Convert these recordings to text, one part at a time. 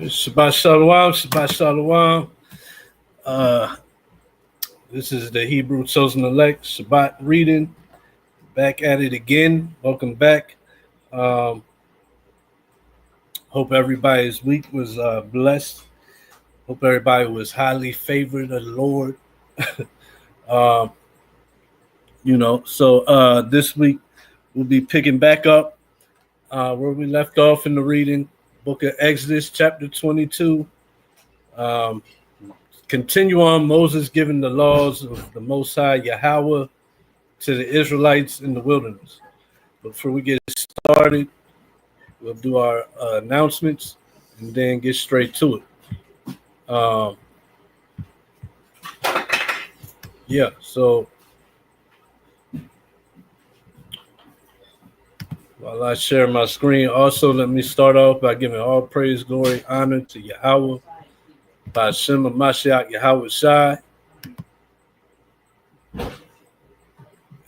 Shabbat Shalom, Shabbat Shalom. This is the Hebrew Chosen Elect Shabbat reading. Back at it again. Welcome back. Hope everybody's week was blessed. Hope everybody was highly favored of the Lord. So this week we'll be picking back up where we left off in the reading. Book of Exodus, chapter 22. Continue on Moses giving the laws of the Most High YHWH to the Israelites in the wilderness. Before we get started, we'll do our announcements and then get straight to it. So while I share my screen, also let me start off by giving all praise, glory, honor to YHWH by Shem Mashiach YHWH.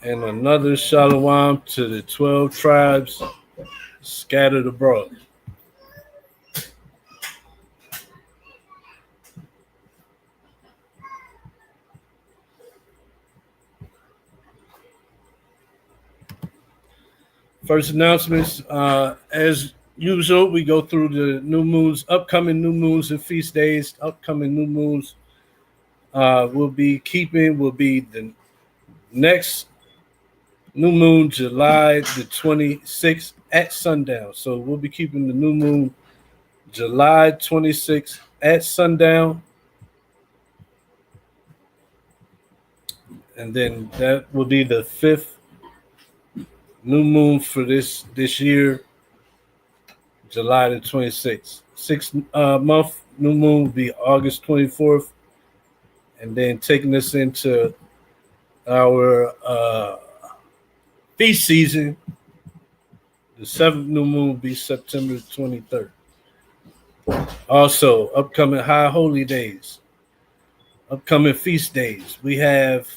And another shalom to the 12 tribes scattered abroad. First announcements, as usual, we go through the new moons, upcoming new moons and feast days. Upcoming new moons will be the next new moon, July the 26th at sundown. So we'll be keeping the new moon July 26th at sundown. And then that will be the fifth new moon for this year, July the 26th. 6-month new moon will be August 24th. And then taking us into our feast season, the 7th new moon will be September 23rd. Also, upcoming high holy days, upcoming feast days. We have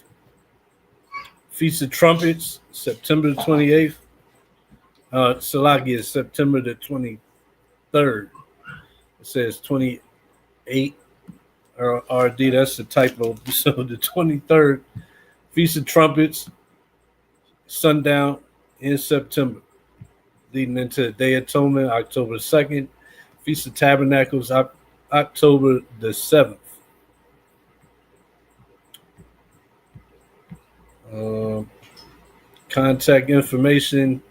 Feast of Trumpets, September 28th. Salagi is September the 23rd. It says 28 RD. That's the typo. So the 23rd, Feast of Trumpets, sundown in September, leading into the Day of Atonement, October 2nd. Feast of Tabernacles, October the 7th. Contact information.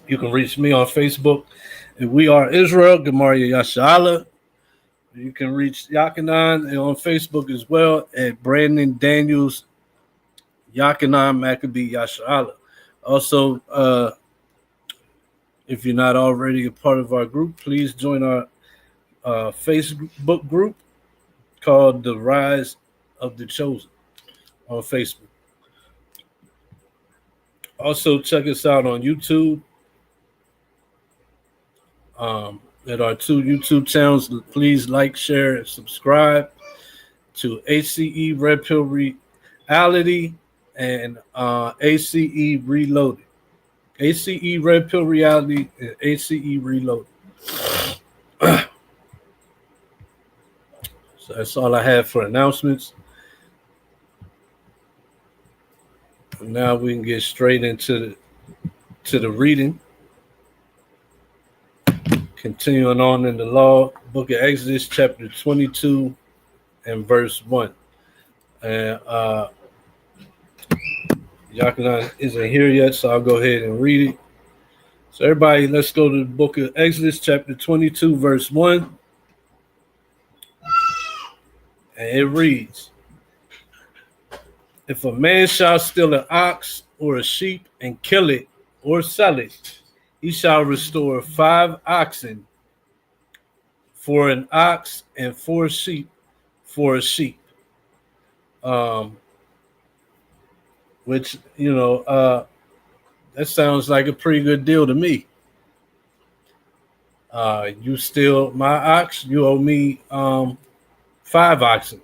You can reach me on Facebook. And We Are Israel, Gemaria Yashala. You can reach Yakanan and on Facebook as well at Brandon Daniels Yakanan Maccabee Yashala. Also, if you're not already a part of our group, please join our Facebook group called The Rise of the Chosen on Facebook. Also, check us out on YouTube. At our 2 YouTube channels, please like, share, and subscribe to ACE Red Pill Reality and ACE Reloaded. ACE Red Pill Reality and ACE Reloaded. So that's all I have for announcements. And now we can get straight into the reading. Continuing on in the law, book of Exodus, chapter 22 and verse 1. And Yakanan isn't here yet, so I'll go ahead and read it. So everybody, let's go to the book of Exodus, chapter 22, verse 1. And it reads, if a man shall steal an ox or a sheep and kill it or sell it, he shall restore 5 oxen for an ox and 4 sheep for a sheep. Which, that sounds like a pretty good deal to me. You steal my ox, you owe me 5 oxen.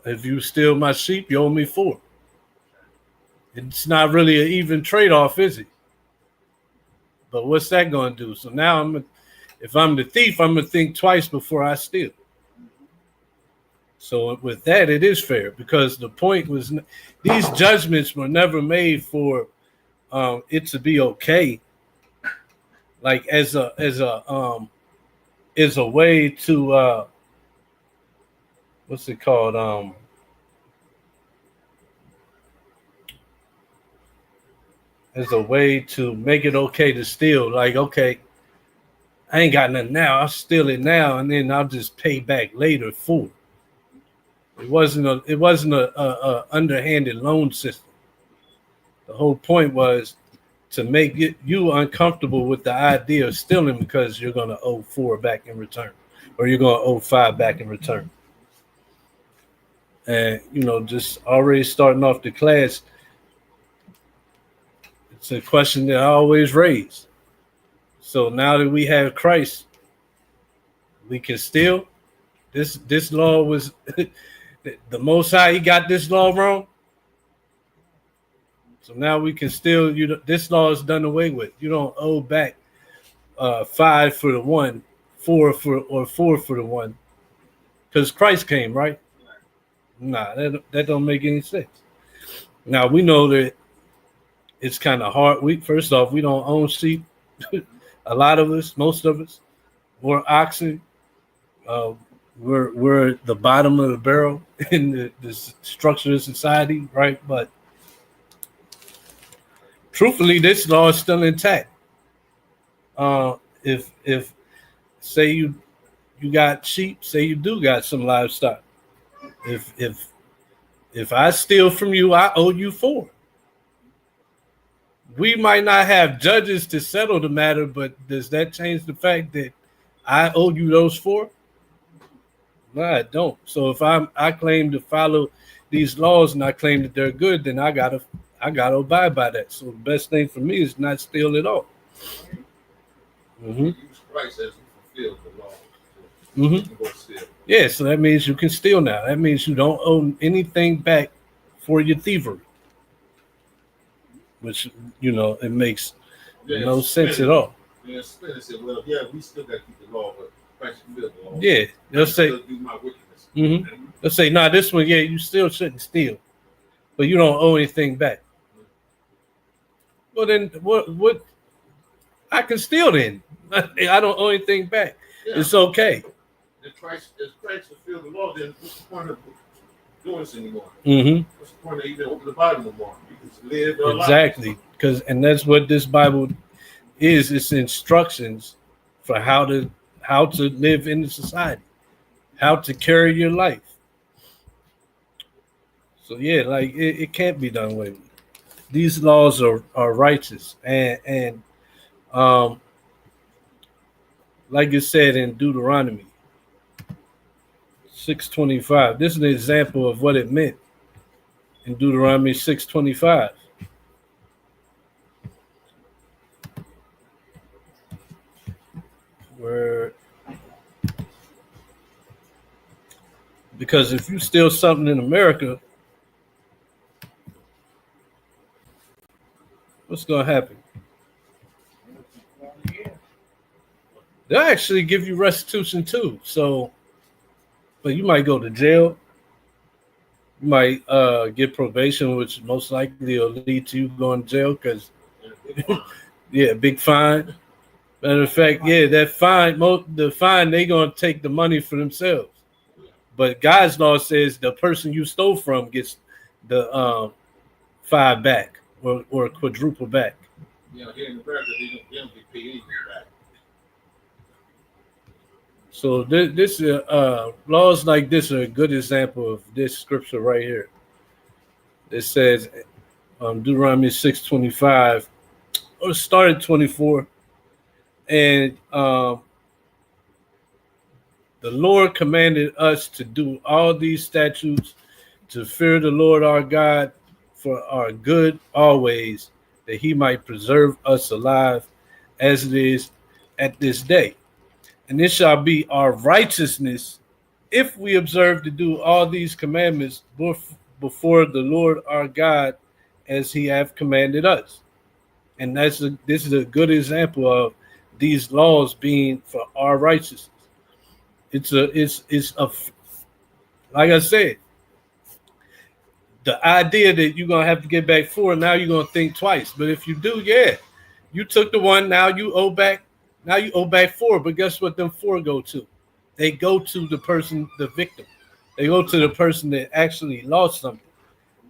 If you steal my sheep, you owe me 4. It's not really an even trade-off, is it? But what's that going to do? So now if I'm the thief, I'm going to think twice before I steal. So with that, it is fair, because the point was these judgments were never made for it to be okay, like as a way to what's it called, as a way to make it okay to steal. Like, okay, I ain't got nothing now, I'll steal it now, and then I'll just pay back later for it. It wasn't a underhanded loan system. The whole point was to make you uncomfortable with the idea of stealing, because you're going to owe 4 back in return, or you're going to owe 5 back in return. And, just already starting off the class, it's a question that I always raise. So now that we have Christ, we can steal. This law was the Most High, he got this law wrong. So now we can still, this law is done away with. You don't owe back 5 for the 1, 4 for the 1, because Christ came, right? Nah, that don't make any sense. Now we know that it's kind of hard. First off, we don't own sheep. A lot of us, most of us, or oxen. We're the bottom of the barrel in the structure of society, right? But truthfully, this law is still intact. If say you got sheep, say you do got some livestock. If I steal from you, I owe you 4. We might not have judges to settle the matter, but does that change the fact that I owe you those 4? No, I don't. So if I claim to follow these laws and I claim that they're good, then I gotta abide by that. So the best thing for me is not steal at all. Mm-hmm. Christ has fulfilled the law. Mm-hmm. Yeah, so that means you can steal now. That means you don't owe anything back for your thievery, which it makes no sense at all. Yeah, Spinner said, "Well, yeah, we still got to keep the law, but Christ fulfilled the law." Yeah, they'll say, do my wickedness. Mm-hmm. They'll say, "Nah, this one, yeah, you still shouldn't steal, but you don't owe anything back." Well, then what? I can steal then. I don't owe anything back. Yeah. It's okay. If Christ fulfilled the law, then what's the point of doing this anymore? Mm-hmm. What's the point of even opening the Bible anymore? You can live your life. Exactly, and that's what this Bible is. It's instructions for how to live in the society, how to carry your life. So yeah, like it can't be done away with. These laws are righteous, and like it said in Deuteronomy 6:25. This is an example of what it meant in Deuteronomy 6:25. Because if you steal something in America, what's going to happen? They'll actually give you restitution too. So, but you might go to jail. You might get probation, which most likely will lead to you going to jail because, yeah, big fine. Matter of fact, yeah, that fine, the fine, they're going to take the money for themselves. But God's law says the person you stole from gets the 5 back or quadruple back. Yeah, here in America, they don't get paid anything back. So this laws like this are a good example of this scripture right here. It says Deuteronomy 6:25, or start at 24, and the Lord commanded us to do all these statutes, to fear the Lord our God for our good always, that he might preserve us alive as it is at this day. And this shall be our righteousness if we observe to do all these commandments before the Lord our God as he hath commanded us. And this is a good example of these laws being for our righteousness. It's a like I said, the idea that you're gonna have to get back 4, now you're gonna think twice. But if you do, yeah, you took the 1, now you owe back 4. But guess what them 4 go to? They go to the person, the victim. They go to the person that actually lost something,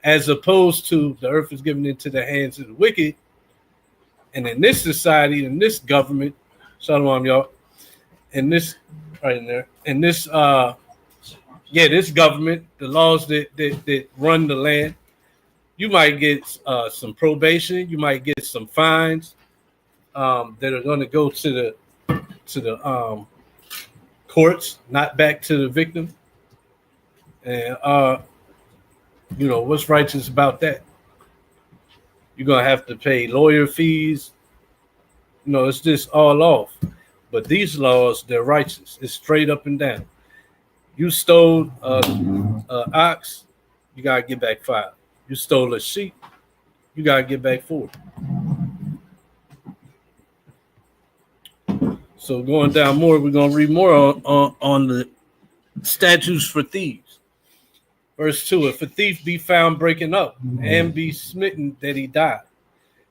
as opposed to the earth is given into the hands of the wicked. And in this society, in this government, shalom, y'all, in this right in there, in this this government, the laws that run the land, you might get some probation, you might get some fines that are going to go to the courts, not back to the victim. And what's righteous about that? You're gonna have to pay lawyer fees. It's just all off. But these laws, they're righteous. It's straight up and down. You stole an ox, you gotta get back 5. You stole a sheep, you gotta get back 4. So going down more, we're gonna read more on the statutes for thieves. Verse 2: If a thief be found breaking up and be smitten that he die,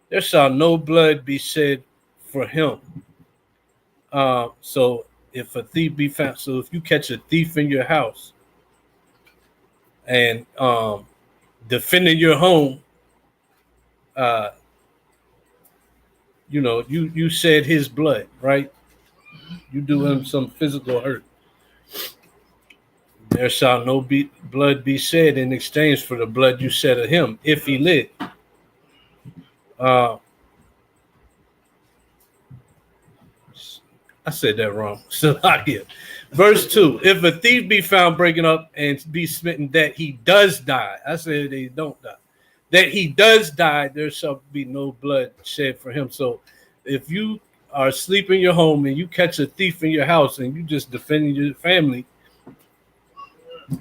there shall no blood be shed for him. So if a thief be found, so if you catch a thief in your house and defending your home, you shed his blood, right? You do him some physical hurt. There shall no blood be shed in exchange for the blood you shed of him, if he live. I said that wrong. So verse 2: If a thief be found breaking up and be smitten that he does die, I said they don't die, that he does die, there shall be no blood shed for him. So if you are asleep in your home and you catch a thief in your house and you just defending your family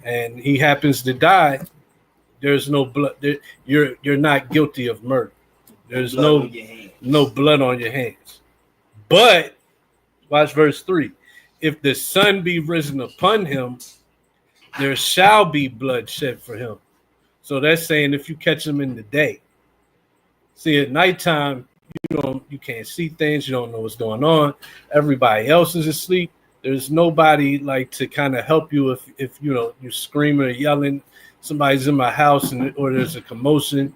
and he happens to die, there's no blood. You're not guilty of murder. There's no blood on your hands. But watch verse 3: If the sun be risen upon him, there shall be blood shed for him. So that's saying if you catch him in the day. See, at nighttime, you can't see things, you don't know what's going on. Everybody else is asleep. There's nobody like to kind of help you if you're screaming or yelling. Somebody's in my house or there's a commotion,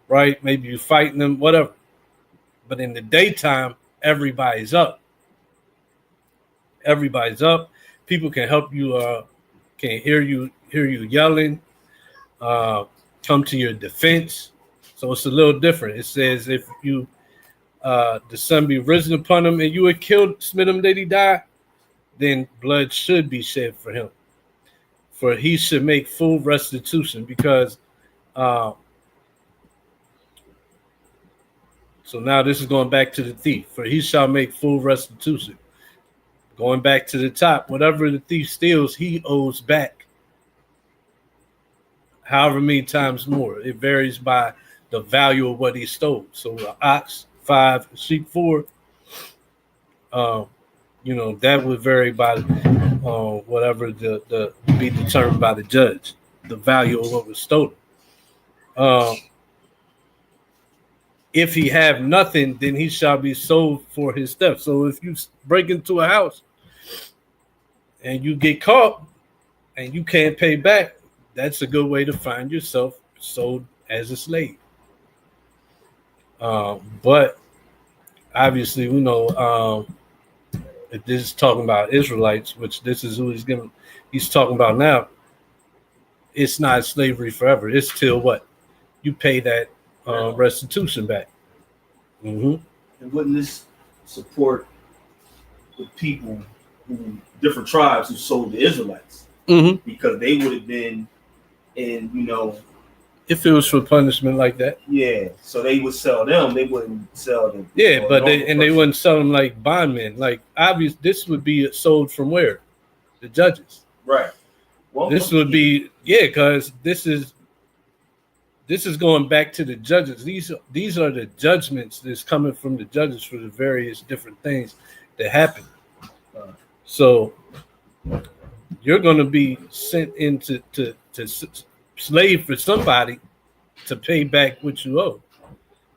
right? Maybe you're fighting them, whatever. But in the daytime, everybody's up. Everybody's up. People can help you, can hear you yelling, come to your defense. So it's a little different. It says if you the sun be risen upon him and you had smit him that he died, then blood should be shed for him. For he should make full restitution, because so now this is going back to the thief. For he shall make full restitution. Going back to the top, whatever the thief steals, he owes back however many times more. It varies by the value of what he stole. So an ox, 5, sheep, 4. That would vary by whatever the be determined by the judge, the value of what was stolen. If he have nothing, then he shall be sold for his theft. So if you break into a house and you get caught and you can't pay back, that's a good way to find yourself sold as a slave. But obviously, we know if this is talking about Israelites, which this is who he's talking about now, it's not slavery forever. It's till what? You pay that restitution back. Mm-hmm. And wouldn't this support the people different tribes who sold the Israelites? Mm-hmm. Because they would have been in, if it was for punishment like that. Yeah. So they would sell them. They wouldn't sell them. Yeah, but they wouldn't sell them like bondmen. Like, obvious, this would be sold from where? The judges. Right. Well, this would be, because this is this is going back to the judges. These are the judgments that's coming from the judges for the various different things that happen. So you're going to be sent into to slave for somebody to pay back what you owe.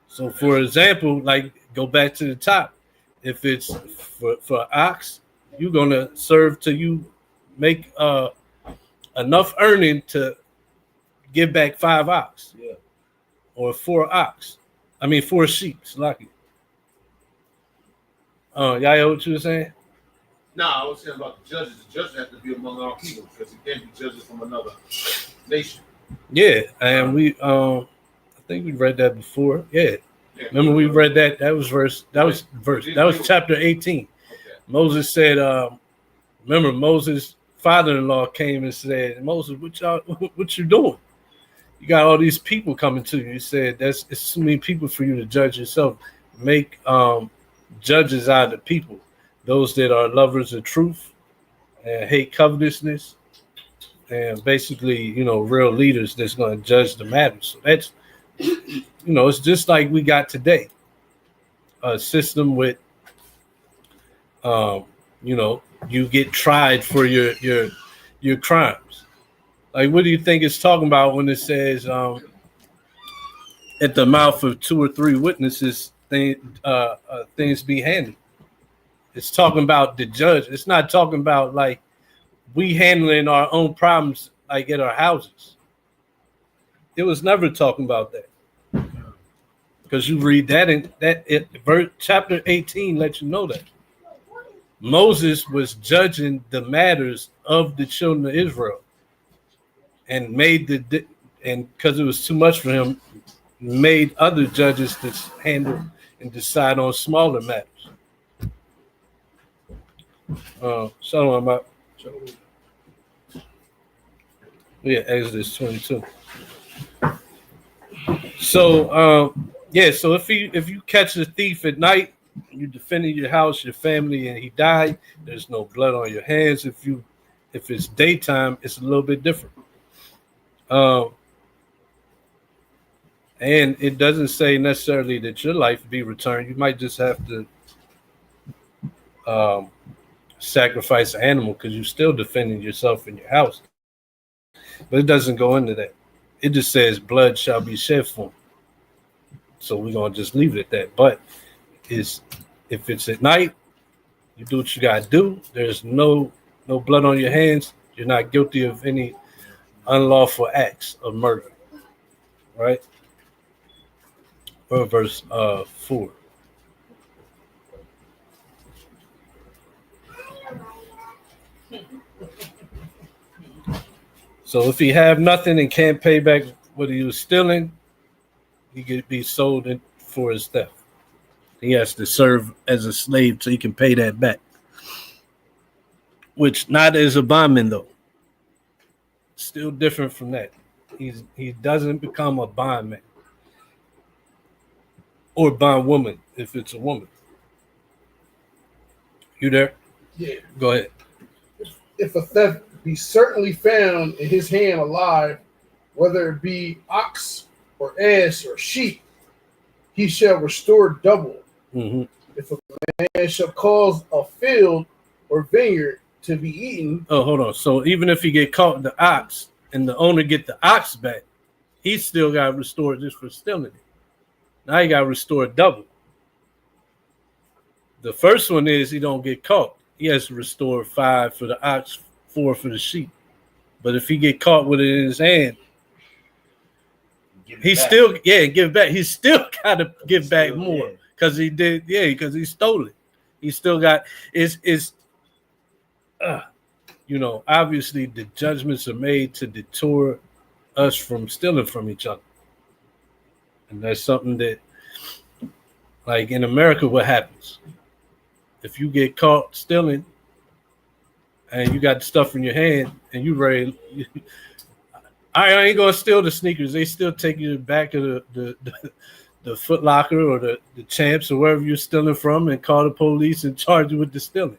So, for example, like go back to the top. If it's for ox, you're going to serve till you make enough earning to give back 5 ox. Yeah. Or 4 ox. 4 sheep. Lucky. Y'all what you were saying? No, I was saying about the judges. The judges have to be among our people because it can't be judges from another nation. Yeah, and we I think we read that before. Yeah. Remember we read that. That was chapter 18. Okay. Moses said, remember Moses' father-in-law came and said, Moses, what you doing? You got all these people coming to you. He said, it's too many people for you to judge yourself. Make judges out of the people, those that are lovers of truth and hate covetousness, and basically, real leaders that's going to judge the matter. So that's, it's just like we got today, a system with, you get tried for your crimes. Like, what do you think it's talking about when it says, at the mouth of 2 or 3 witnesses, things be handled? It's talking about the judge. It's not talking about like we handling our own problems like at our houses. It was never talking about that. Because you read that in chapter 18 lets you know that. Moses was judging the matters of the children of Israel and and because it was too much for him, made other judges to handle and decide on smaller matters. Shalom about. Yeah, Exodus 22. So so if you catch a thief at night, you defending your house, your family, and he died, there's no blood on your hands. If it's daytime, it's a little bit different. And it doesn't say necessarily that your life be returned. You might just have to sacrifice an animal because you're still defending yourself in your house. But it doesn't go into that. It just says blood shall be shed for him. So we're going to just leave it at that. But if it's at night, you do what you got to do. There's no blood on your hands. You're not guilty of any unlawful acts of murder. Right? Or verse 4. So if he have nothing and can't pay back what he was stealing, he could be sold for his theft. He has to serve as a slave so he can pay that back. Which not as a bondman though. Still different from that. He doesn't become a bondman. Or bondwoman if it's a woman. You there? Yeah. Go ahead. If a theft be certainly found in his hand alive, whether it be ox or ass or sheep, he shall restore double. Mm-hmm. If a man shall cause a field or vineyard to be eaten. Oh, hold on. So even if he get caught in the ox and the owner get the ox back, he still got restored just for stealing it. Now he got restored double. The first one is he don't get caught. He has to restore 5 for the ox, 4 for the sheep. But if he get caught with it in his hand, give back. He still got to give back more because he did. Yeah, because he stole it. He still got obviously the judgments are made to deter us from stealing from each other. And that's something that, like in America, what happens? If you get caught stealing and you got stuff in your hand and you ready, I ain't gonna steal the sneakers. They still take you back to the Foot Locker or the Champs or wherever you're stealing from and call the police and charge you with the stealing.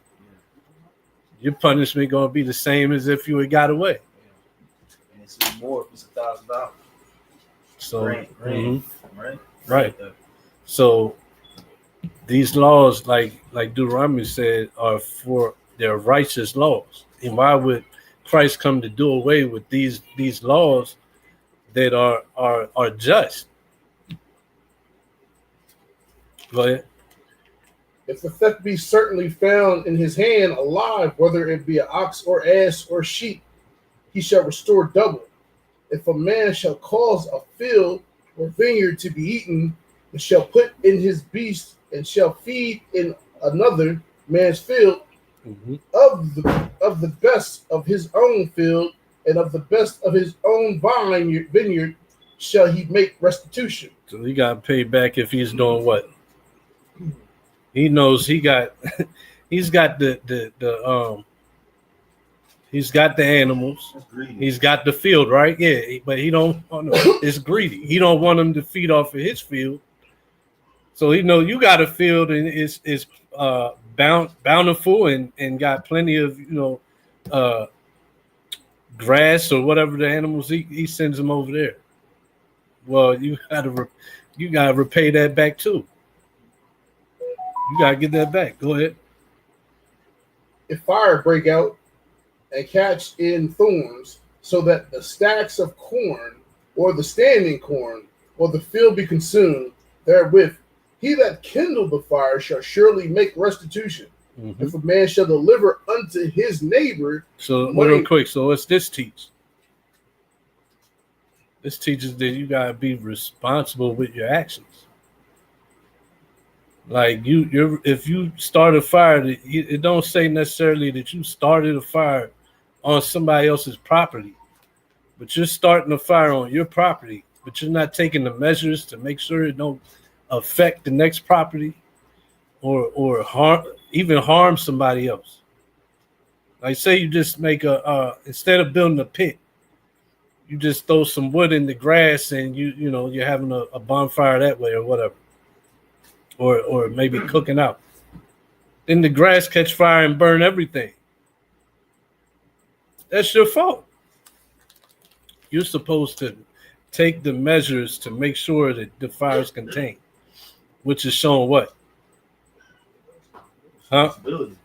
Your punishment gonna be the same as if you had got away. And it's more if it's $1,000. So Right. right. So these laws, like Deuteronomy said, are for their righteous laws. And why would Christ come to do away with these laws that are just? Go ahead. If the theft be certainly found in his hand alive, whether it be an ox or ass or sheep, he shall restore double. If a man shall cause a field or vineyard to be eaten, and shall put in his beast, and shall feed in another man's field, Mm-hmm. of the best of his own field, and of the best of his own vineyard, shall he make restitution. So he got paid back if he's doing what? He knows he's got the he's got the animals. He's got the field, right? Yeah, but he don't want to, it's greedy. He don't want them to feed off of his field. So he know you got a field and it's bountiful and got plenty of grass or whatever the animals eat. He sends them over there. Well, you gotta repay that back too. You gotta get that back. Go ahead. If fire break out and catch in thorns, so that the stacks of corn or the standing corn or the field be consumed therewith, he that kindled the fire shall surely make restitution. Mm-hmm. If a man shall deliver unto his neighbor. So real quick, so what's this teach? This teaches that you gotta be responsible with your actions. Like if you start a fire, it don't say necessarily that you started a fire on somebody else's property, but you're starting a fire on your property, but you're not taking the measures to make sure it don't affect the next property or harm somebody else. Like say you just make instead of building a pit, you just throw some wood in the grass and you're having a bonfire that way or whatever. Or maybe cooking out. Then the grass catch fire and burn everything. That's your fault. You're supposed to take the measures to make sure that the fire is contained, which is showing what?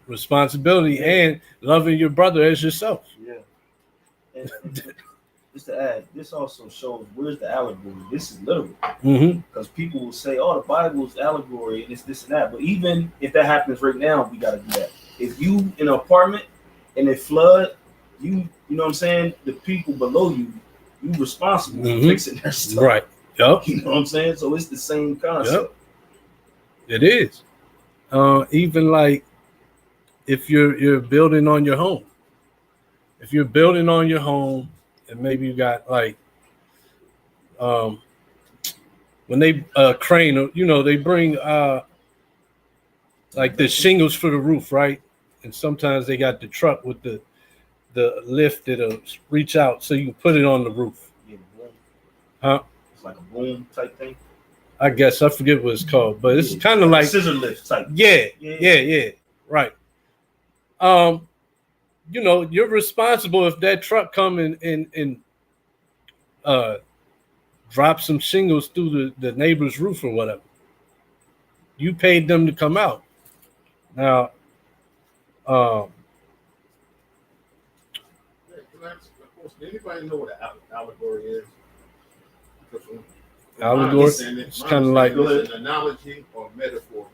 Responsibility and loving your brother as yourself. Yeah. And just to add, this also shows where's the allegory. This is literal. Because people will say, "Oh, the Bible is allegory and it's this and that." But even if that happens right now, we got to do that. If you in an apartment and it flood, you know what I'm saying. The people below you responsible for fixing their stuff. Right. Yep. You know what I'm saying. So it's the same concept. Yep. It is. Even like if you're building on your home. If you're building on your home. And maybe you got like, when they crane, they bring like the shingles for the roof, right? And sometimes they got the truck with the lift that'll reach out so you can put it on the roof. Yeah, huh? It's like a boom type thing. I guess I forget what it's called, but it's kind of like scissor lift type. Yeah, right. You're responsible if that truck come and drop some shingles through the neighbor's roof or whatever. You paid them to come out. Now, anybody know what an allegory is? Allegory? It's kind of like an analogy or metaphor.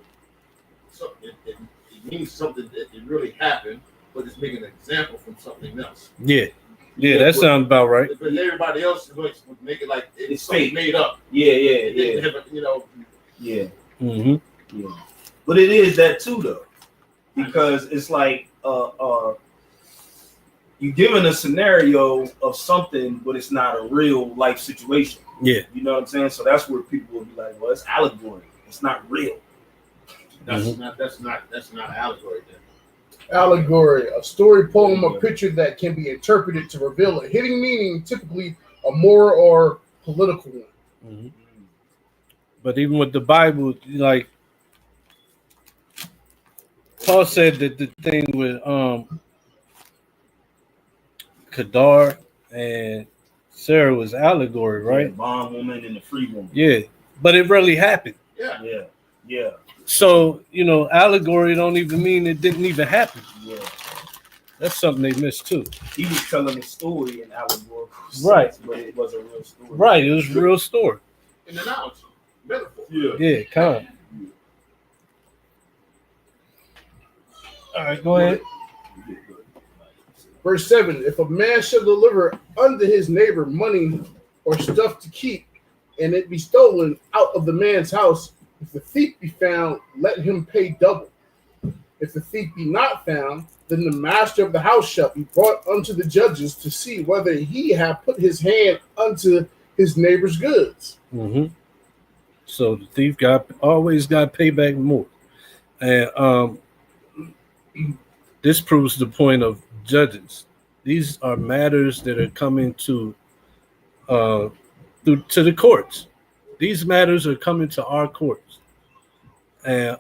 So it means something that it really happened, but it's making an example from something else. Yeah, that sounds about right. But everybody else would make it like it's fake, made up. Yeah. Yeah. Mm-hmm. Yeah. But it is that too, though, because it's like you given a scenario of something, but it's not a real life situation. Yeah. You know what I'm saying? So that's where people will be like, "Well, it's allegory. It's not real." That's not allegory then. Allegory, a story, poem, or picture that can be interpreted to reveal a hidden meaning, typically a moral or political one. Mm-hmm. But even with the Bible, like Paul said that the thing with Kedar and Sarah was allegory, right? The bondwoman and the free woman. Yeah, but it really happened. Yeah. So, allegory don't even mean it didn't even happen. Yeah. That's something they missed too. He was telling a story in allegorical sense, Right. but it was a real story. Right, it was a real story. An analogy, metaphor. Yeah, kind of. All right, go ahead. Verse 7, if a man shall deliver unto his neighbor money or stuff to keep, and it be stolen out of the man's house, if the thief be found, let him pay double. If the thief be not found, then the master of the house shall be brought unto the judges to see whether he have put his hand unto his neighbor's goods. Mm-hmm. So the thief always got payback more. And this proves the point of judges. These are matters that are coming to the courts. These matters are coming to our courts. And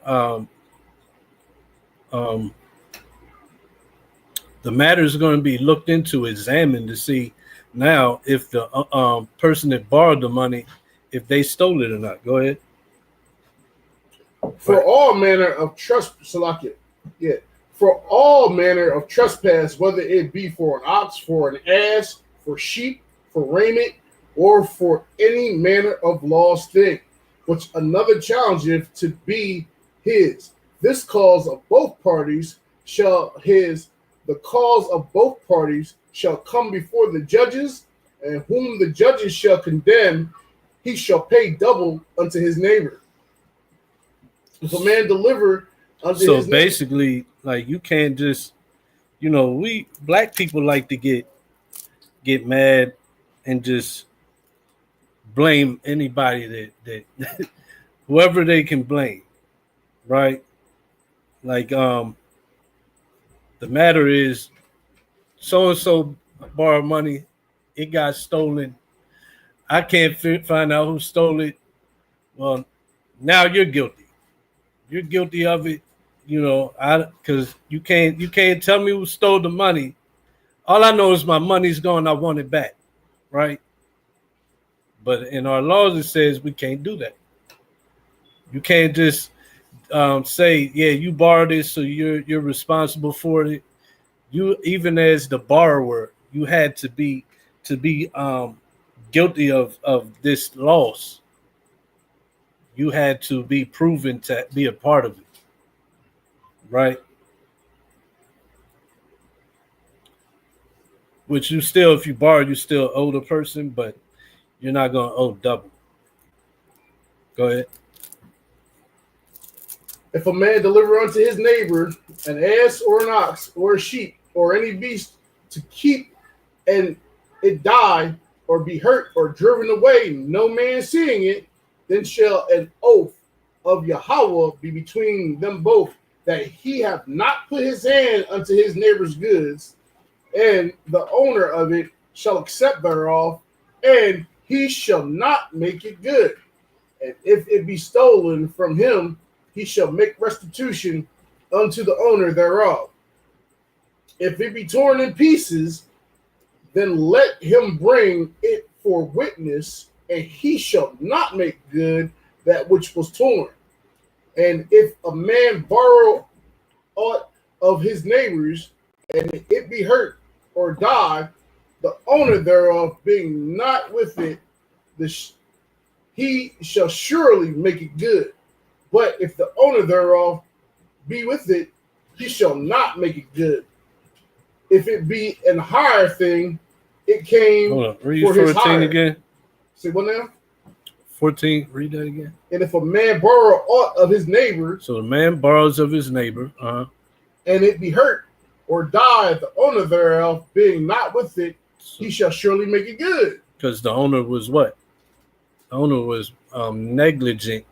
the matter is going to be looked into, examined to see now if the person that borrowed the money, if they stole it or not. Go ahead. For all manner of for all manner of trespass, whether it be for an ox, for an ass, for sheep, for raiment, or for any manner of lost thing, which another challengeth to be his. This cause of both parties the cause of both parties shall come before the judges, and whom the judges shall condemn, he shall pay double unto his neighbor. If a man deliver unto his neighbor. So basically, like, you can't just, we black people like to get mad and just blame anybody that whoever they can blame, right? Like, the matter is, so-and-so borrowed money, it got stolen. I can't find out who stole it. Well, now you're guilty. You're guilty of it, because you can't tell me who stole the money. All I know is my money's gone. I want it back, right? But in our laws, it says we can't do that. You can't just say, yeah, you borrowed it, so you're responsible for it. You, even as the borrower, you had to be guilty of this loss. You had to be proven to be a part of it, right? Which you still, if you borrow, you still owe the person, but you're not going to owe double. Go ahead. If a man deliver unto his neighbor an ass or an ox or a sheep or any beast to keep, and it die or be hurt or driven away, no man seeing it, then shall an oath of Yahweh be between them both, that he have not put his hand unto his neighbor's goods, and the owner of it shall accept thereof, and he shall not make it good. And if it be stolen from him, he shall make restitution unto the owner thereof. If it be torn in pieces, then let him bring it for witness, and he shall not make good that which was torn. And if a man borrow aught of his neighbors, and it be hurt or die, the owner thereof being not with it, he shall surely make it good. But if the owner thereof be with it, he shall not make it good. If it be an hire thing, it came read for 14 his hire. Again. Say what now? 14, read that again. And if a man borrow aught of his neighbor, so the man borrows of his neighbor, and it be hurt or die, the owner thereof being not with it, he shall surely make it good. Because the owner was what? The owner was negligent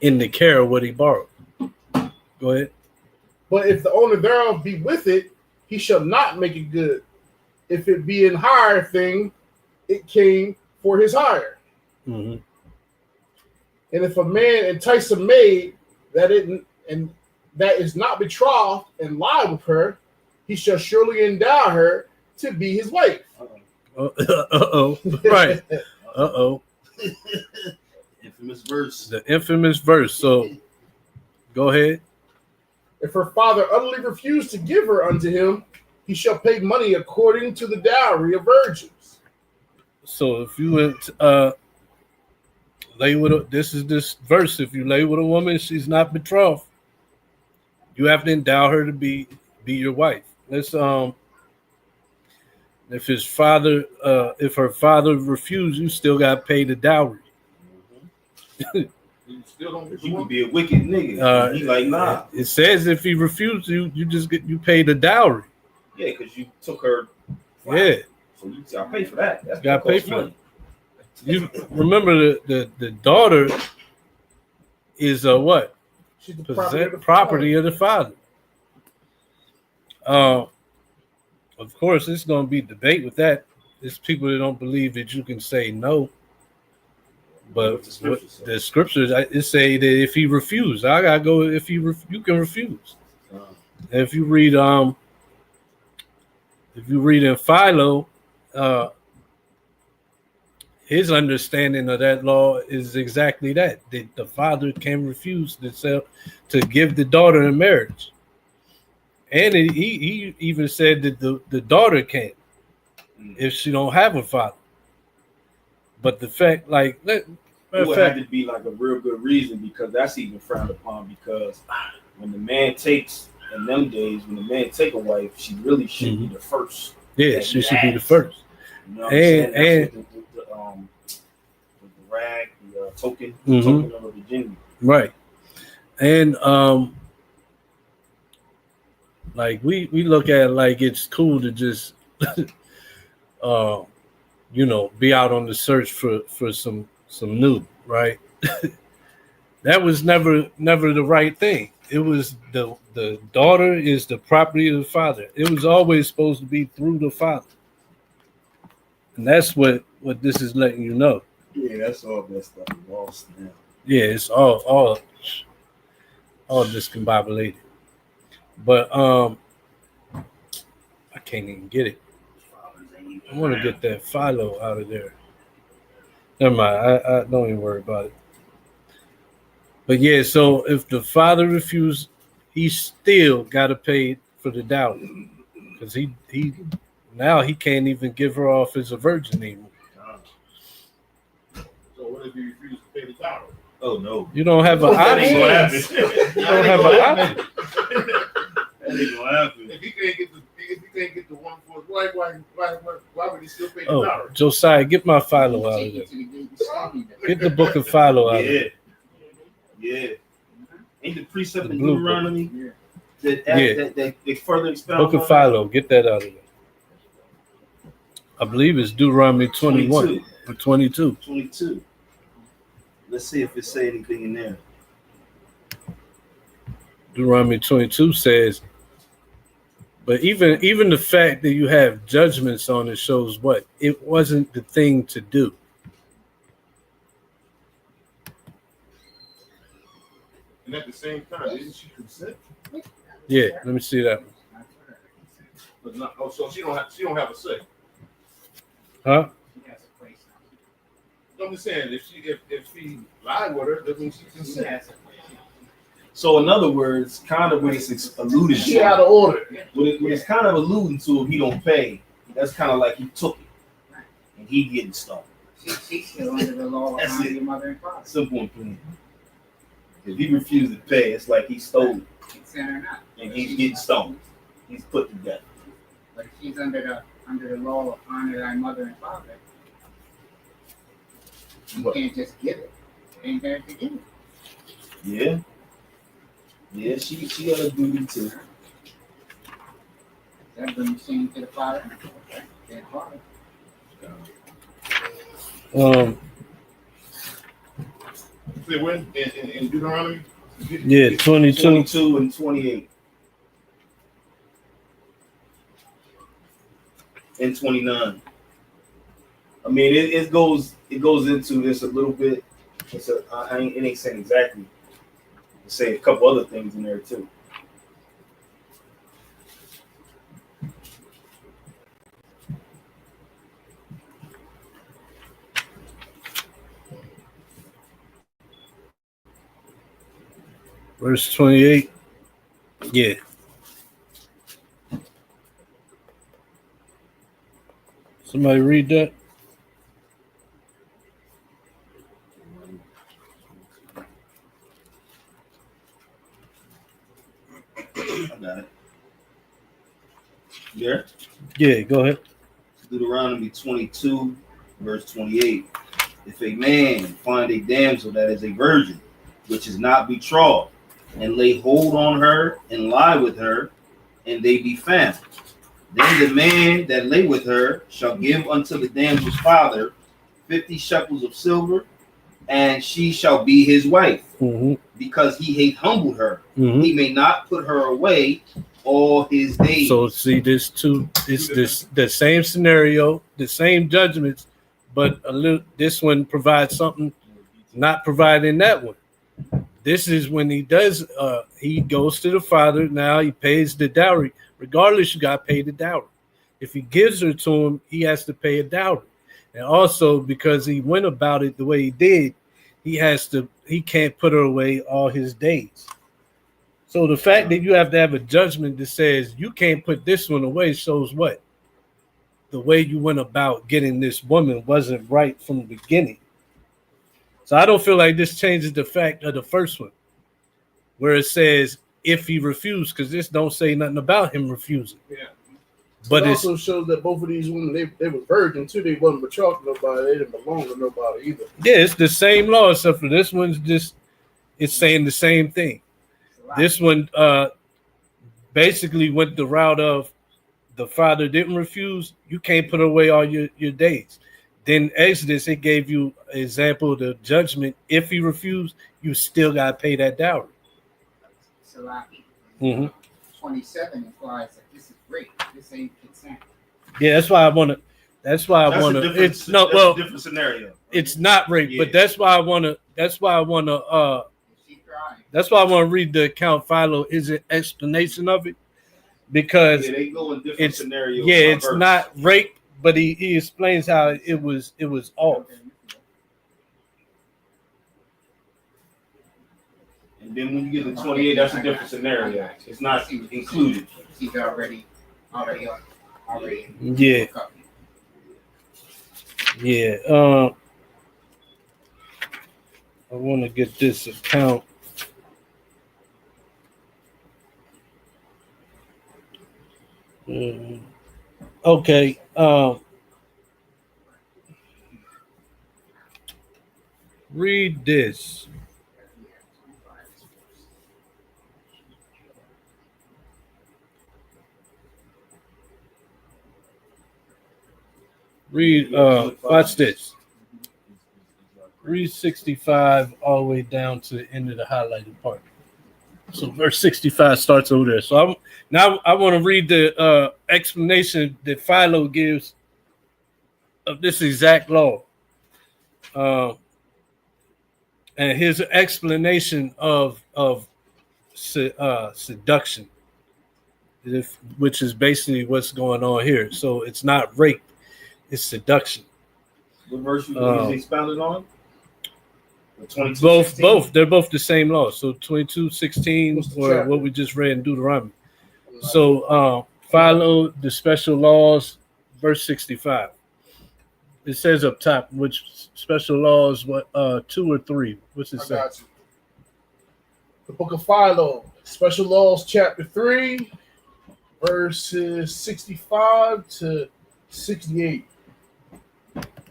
in the care of what he borrowed. Go ahead. But if the owner thereof be with it, he shall not make it good. If it be an hire thing, it came for his hire. Mm-hmm. And if a man entice a maid that is not betrothed and lie with her, he shall surely endow her to be his wife. Uh-oh. Right. Uh-oh. Infamous verse. The infamous verse. So go ahead. If her father utterly refused to give her unto him, he shall pay money according to the dowry of virgins. So if you went lay with this verse, if you lay with a woman, she's not betrothed, you have to endow her to be your wife. Let's if his father if her father refused, you still got to pay the dowry. You still don't get the You could woman. be a wicked nigga. He like, nah. It says if he refused, you pay the dowry. Yeah, because you took her. Yeah, So you gotta pay for that. That's gotta gonna pay cost for money. you remember the daughter is what? She's the Property of the father. Of course, it's going to be debate with that. There's people that don't believe that you can say no. But the scriptures, it say that if he refused, I gotta go. If you can refuse. And if you read in Philo, his understanding of that law is exactly that the father can refuse to give the daughter in marriage. And he even said that the daughter can if she don't have a father. But the fact, like, it would have to be like a real good reason, because that's even frowned upon. Because when the man takes, in them days, when the man take a wife, she really should be the first. Yeah, she should be the first. You know what I'm saying? And with the rag, the token of virginity. Right. And like we look at it like it's cool to just be out on the search for some new, right? That was never the right thing. It was the daughter is the property of the father. It was always supposed to be through the father. And that's what this is letting you know. Yeah, that's all that stuff lost now. Yeah, it's all discombobulated. But I can't even get it. I want to get that Philo out of there. Never mind. I don't even worry about it. But yeah, so if the father refused, he still got to pay for the dowry, because he now he can't even give her off as a virgin anymore. So what if he refuses to pay the dowry? Oh no, you don't have an option. You don't have an option. That ain't gonna happen. If he can't get the one for his wife, why would he still pay the dowry? Josiah, get my Philo out of there. Get the book of Philo out of there. Yeah. Ain't the precept The in blue Deuteronomy that they further expound Book of Philo, get that out of there. I believe it's Deuteronomy 21 or 22. 22. Let's see if it say anything in there. Deuteronomy 22 says, but even the fact that you have judgments on it shows what? It wasn't the thing to do. And at the same time, didn't she consent? Yeah, let me see that. But not, so she don't have a say. Huh? I'm just saying, if she lied with her, doesn't she consent? So in other words, kind of what it's alluding She to. out of order. What it's kind of alluding to, if he don't pay, that's kind of like he took it and he getting stoned. She's still under the law of honor your mother and father. Simple and plain. If he refused to pay, it's like he stole it. Consent or not. And he's getting stoned. He's put to death. But if she's under the law of honor thy mother and father, you can't just give it. It ain't there to give it. Yeah. Yeah, she got a duty too. That brings shame to the father. Their father. Say when in Deuteronomy? Yeah, 22. 22 and 28. And 29. I mean, it goes into this a little bit. It ain't saying exactly. It say a couple other things in there too. Verse 28. Yeah. Somebody read that? I got it. Yeah. Yeah, go ahead. Deuteronomy 22, verse 28. If a man find a damsel that is a virgin, which is not betrothed, and lay hold on her and lie with her, and they be found, then the man that lay with her shall give unto the damsel's father 50 shekels of silver, and she shall be his wife, because he hath humbled her. He may not put her away all his days. So see, this too, it's this the same scenario, the same judgments, but a little. This one provides something not provided in that one. This is when he does. He goes to the father. Now he pays the dowry. Regardless, you got to pay the dowry. If he gives her to him, he has to pay a dowry. And also because he went about it the way he did, he can't put her away all his days. So the fact that you have to have a judgment that says you can't put this one away shows what? The way you went about getting this woman wasn't right from the beginning. So I don't feel like this changes the fact of the first one, where it says if he refused, because this don't say nothing about him refusing. Yeah. But it also shows that both of these women, they were virgin too. They wasn't betrothed to nobody. They didn't belong to nobody either. Yeah, it's the same law, except for this one's just, it's saying the same thing. This one basically went the route of the father didn't refuse, you can't put away all your days. Then Exodus, it gave you an example of the judgment. If he refused, you still got to pay that dowry. Salaki. 27 implies that this is rape. This ain't consent. Yeah, that's why I want to. That's why I want to. It's no, well, a different scenario. It's not rape, but that's why I want to. That's why I want to. That's why I want to read the account Philo is an explanation of it, because they go in different scenarios. Yeah, it's not rape, but he explains how it was off. And then when you get to 28, that's a different scenario. It's not included. He's already. Yeah. Yeah. I want to get this account. Okay. Read this. Read. Watch this. Read 65 all the way down to the end of the highlighted part. So verse 65 starts over there. So I want to read the explanation that Philo gives of this exact law. And his explanation of seduction, which is basically what's going on here. So it's not rape, it's seduction. What verse you expounded on? Both. They're both the same law. So 22:16 or what we just read in Deuteronomy. So follow the special laws, verse 65. It says up top which special laws, what 2 or 3. What's it say? Got you. The book of Philo, special laws, chapter 3, verses 65 to 68.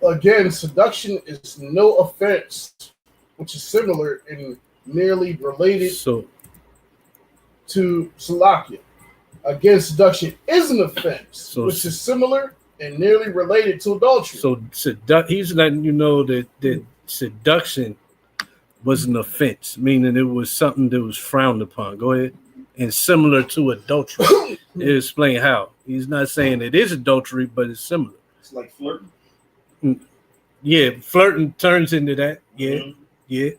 Again, seduction is no offense, which is similar and nearly related to Salakia. Again, seduction is an offense, which is similar and nearly related to adultery. So he's letting you know that seduction was an offense, meaning it was something that was frowned upon. Go ahead. And similar to adultery. He'll explain how. He's not saying it is adultery, but it's similar. It's like flirting. Yeah, flirting turns into that. Yeah, yeah.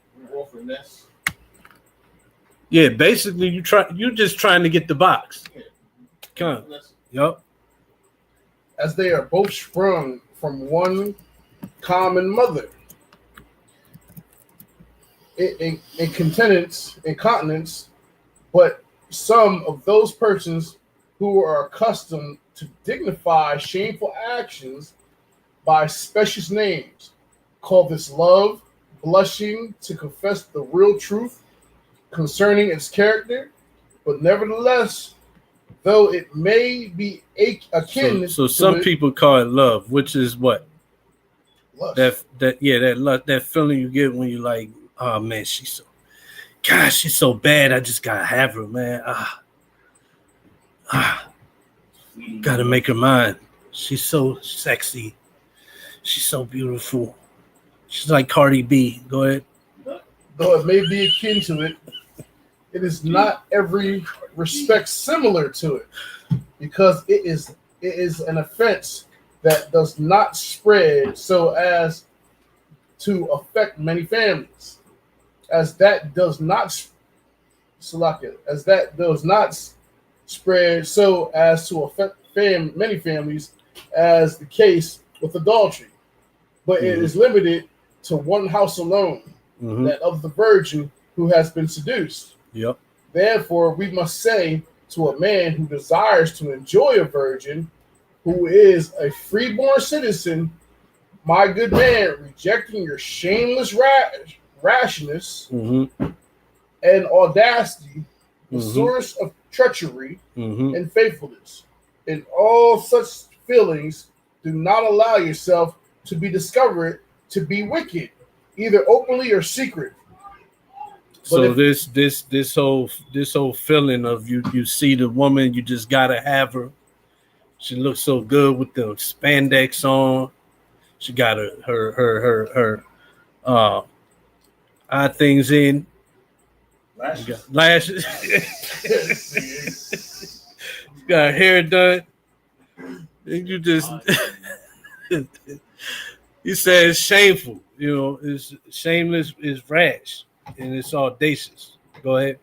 Yeah, basically you're just trying to get the box. Come on. Yup. As they are both sprung from one common mother. incontinence, but some of those persons who are accustomed to dignify shameful actions by specious names call this love, blushing to confess the real truth concerning its character, but nevertheless, though it may be akin So to some people call it love, which is what? lust. That feeling you get when you like, oh man, she's so bad. I just gotta have her, man. Gotta make her mine. She's so sexy. She's so beautiful. She's like Cardi B. Go ahead. Though it may be akin to it, it is not every respect similar to it, because it is an offense that does not spread so as to affect many families, as that does not spread so as to affect many families, as the case with adultery, but it is limited to one house alone, that of the virgin who has been seduced. Yep. Therefore, we must say to a man who desires to enjoy a virgin who is a freeborn citizen, my good man, rejecting your shameless rashness and audacity, the source of treachery and faithfulness, in all such feelings, do not allow yourself to be discovered to be wicked, either openly or secret. So this whole feeling of you see the woman, you just gotta have her. She looks so good with the spandex on. She got her eye things in. Lashes. She got her hair done. And you just you said it's shameful. You know, it's shameless, it's rash, and it's audacious. Go ahead.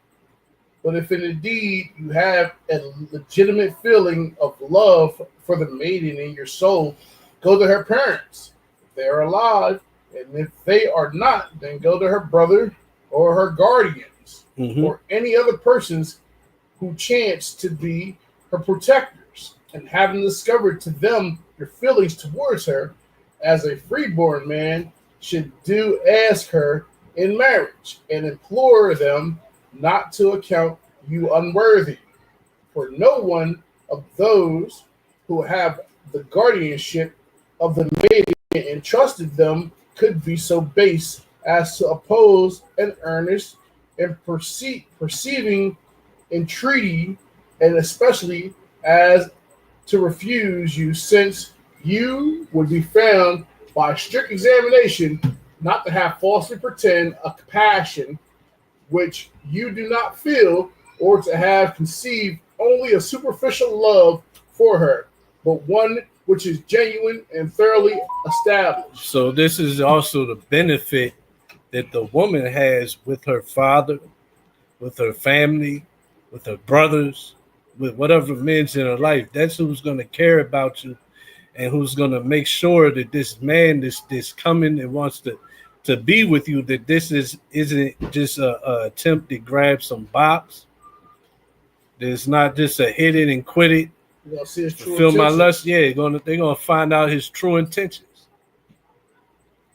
But if indeed you have a legitimate feeling of love for the maiden in your soul, go to her parents if they are alive, and if they are not, then go to her brother or her guardians or any other persons who chance to be her protectors, and having discovered to them your feelings towards her, as a freeborn man should do, ask her in marriage and implore them not to account you unworthy. For no one of those who have the guardianship of the maiden entrusted them could be so base as to oppose an earnest and perceiving entreaty, and especially as to refuse you, since you would be found by strict examination not to have falsely pretend a passion which you do not feel, or to have conceived only a superficial love for her, but one which is genuine and thoroughly established. So this is also the benefit that the woman has with her father, with her family, with her brothers, with whatever men's in her life. That's who's going to care about you, and who's going to make sure that this man, this coming and wants to be with you, that this isn't just a attempt to grab some box. It's not just a hit it and quit it. You're gonna see his true Feel my intentions. lust. Yeah, they're gonna find out his true intentions.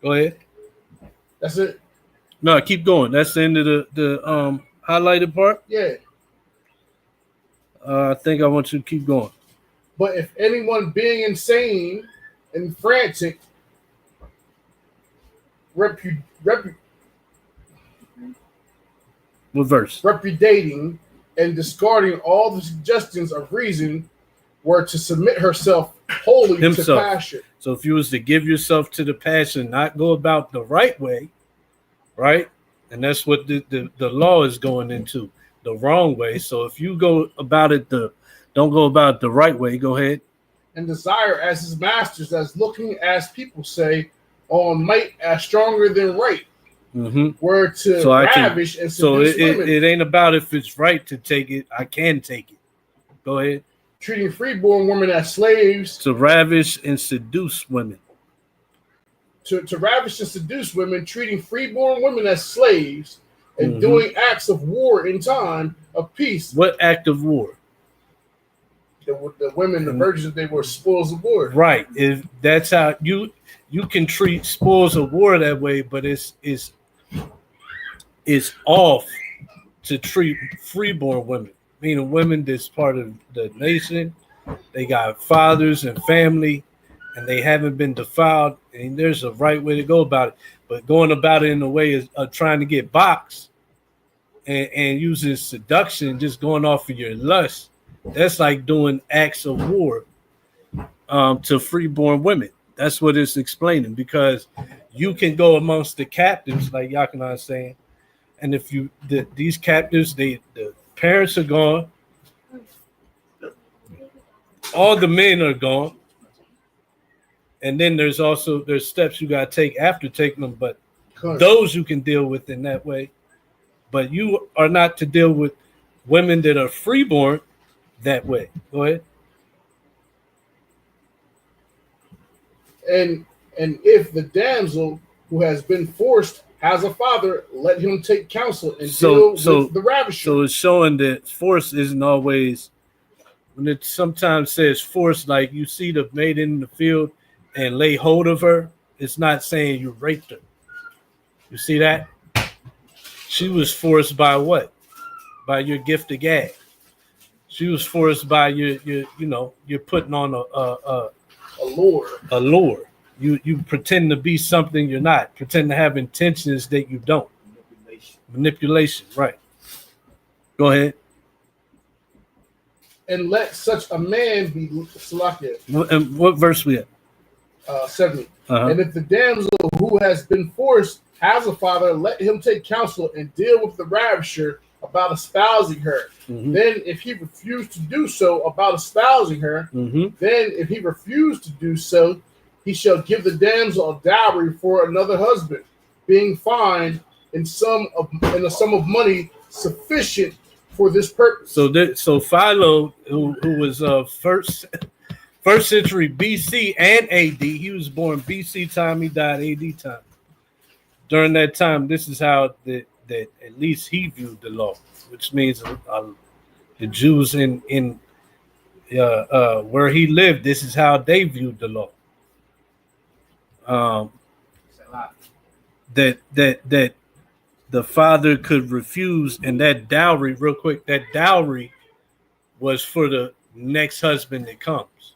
Go ahead. That's it. No, keep going. That's the end of the highlighted part. Yeah. I think I want you to keep going. But if anyone being insane and frantic, What verse? repudiating and discarding all the suggestions of reason, were to submit herself wholly Himself. to passion. So if you was to give yourself to the passion, not go about the right way, right? And that's what the law is going into, the wrong way. So if you go about it don't go about it the right way, go ahead. And desire as his masters, as looking, as people say, on might as stronger than right, were to So ravish and So seduce women, it ain't about if it's right to take it. I can take it. Go ahead. treating freeborn women as slaves, To ravish and seduce women. to ravish and seduce women, treating freeborn women as slaves, and Mhm. doing acts of war in time of peace. What act of war? The women, the virgins, they were spoils of war. Right. If that's how you can treat spoils of war that way, but it's off to treat freeborn women, meaning women that's part of the nation. They got fathers and family, and they haven't been defiled. And there's a right way to go about it. But going about it in a way of trying to get boxed and using seduction, just going off of your lust, that's like doing acts of war to freeborn women. That's what it's explaining, because you can go amongst the captives, like Yakina is saying, and if these captives, the parents are gone, all the men are gone, and then there's steps you got to take after taking them, but those you can deal with in that way. But you are not to deal with women that are freeborn that way. Go ahead. And if the damsel who has been forced has a father, let him take counsel and deal with the ravisher. So it's showing that force isn't always, when it sometimes says force, like you see the maiden in the field and lay hold of her, it's not saying you raped her. You see that? She was forced by what? By your gift of gab. She was forced by you're putting on a lure. A lure. You pretend to be something you're not. Pretend to have intentions that you don't. Manipulation, right. Go ahead. And let such a man be Salakia. And what verse we at? 70. Uh-huh. And if the damsel who has been forced has a father, let him take counsel and deal with the ravisher about espousing her. Mm-hmm. Then if he refused to do so about espousing her, mm-hmm. then if he refused to do so, he shall give the damsel a dowry for another husband, being fined in a sum of money sufficient for this purpose. So Philo, who was first century BC and AD, he was born BC time, he died AD time. During that time, this is how that at least he viewed the law, which means the Jews in where he lived, this is how they viewed the law. That the father could refuse, and that dowry, real quick, that dowry was for the next husband that comes.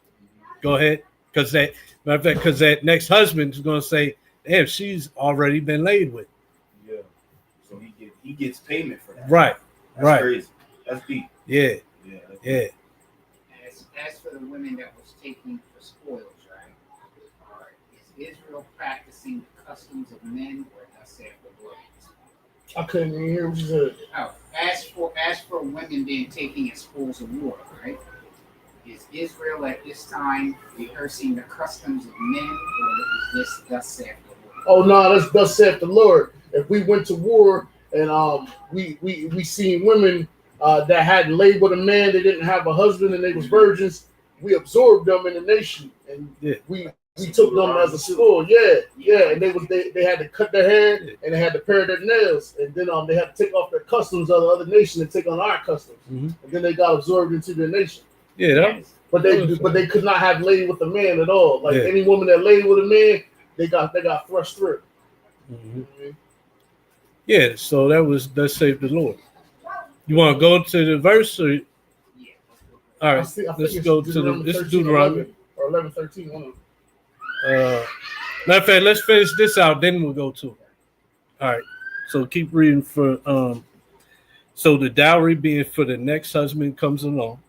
Go ahead, because that next husband is going to say, "Damn, she's already been laid with." Yeah, so he gets payment for that. Right, That's right. crazy. That's deep. Yeah, yeah. As for the women that was taking for spoils, right? All right. Is Israel practicing the customs of men, or thus saith the Lord? I couldn't even hear what you said. Oh, as for women being taking as spoils of war, right? Is Israel at this time rehearsing the customs of men, or is this thus saith the Lord? Oh no, that's thus saith the Lord. If we went to war and we seen women that had laid with a man, they didn't have a husband and they was virgins, we absorbed them in the nation and we took them as a spoil. Yeah, and they had to cut their hair and they had to pare their nails, and then they had to take off their customs of the other nation and take on our customs, and then they got absorbed into their nation. Yeah, but they could not have laid with a man at all. Like any woman that laid with a man, they got thrust through. Mm-hmm. Yeah, so thus saved the Lord. You want to go to the verse, or all right? Let's go to this Deuteronomy or 11:13. Matter of fact, let's finish this out, then we'll go to it. All right. So keep reading for so the dowry being for the next husband comes along.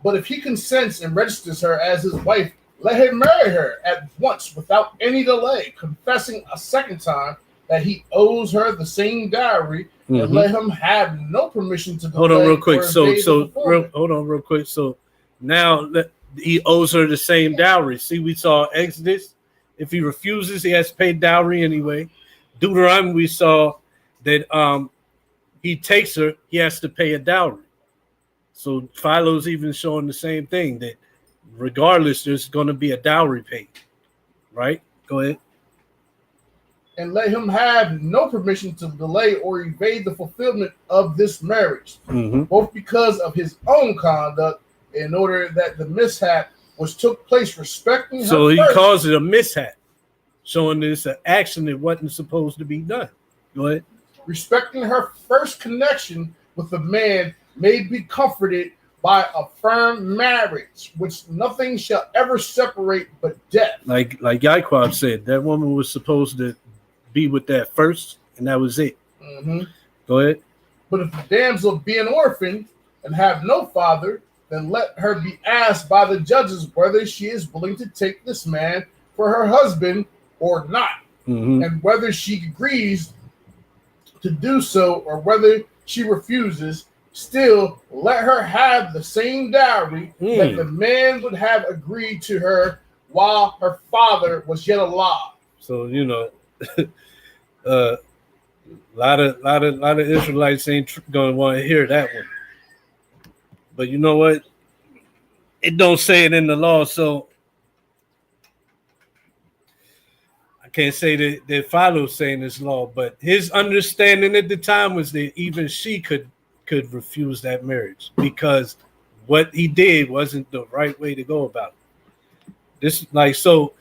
But if he consents and registers her as his wife, let him marry her at once without any delay, confessing a second time that he owes her the same dowry, and let him have no permission to delay. Hold on real quick. Hold on real quick. So now he owes her the same dowry. See, we saw Exodus. If he refuses, he has to pay dowry anyway. Deuteronomy, we saw that he takes her, he has to pay a dowry. So Philo's even showing the same thing, that regardless, there's going to be a dowry paid. Right? Go ahead. and let him have no permission to delay or evade the fulfillment of this marriage, both because of his own conduct, in order that the mishap which took place respecting her. So he calls it a mishap, showing this an action that wasn't supposed to be done. Go ahead. Respecting her first connection with the man may be comforted by a firm marriage, which nothing shall ever separate but death. Like YHWH said, that woman was supposed to be with that first, and that was it. Go ahead. But if the damsel be an orphan and have no father, then let her be asked by the judges whether she is willing to take this man for her husband or not, and whether she agrees to do so or whether she refuses. Still, let her have the same dowry that the man would have agreed to her while her father was yet alive. So a lot of Israelites ain't gonna want to hear that one. But you know what? It don't say it in the law, so I can't say that Philo saying this law. But his understanding at the time was that even she could refuse that marriage because what he did wasn't the right way to go about it. This so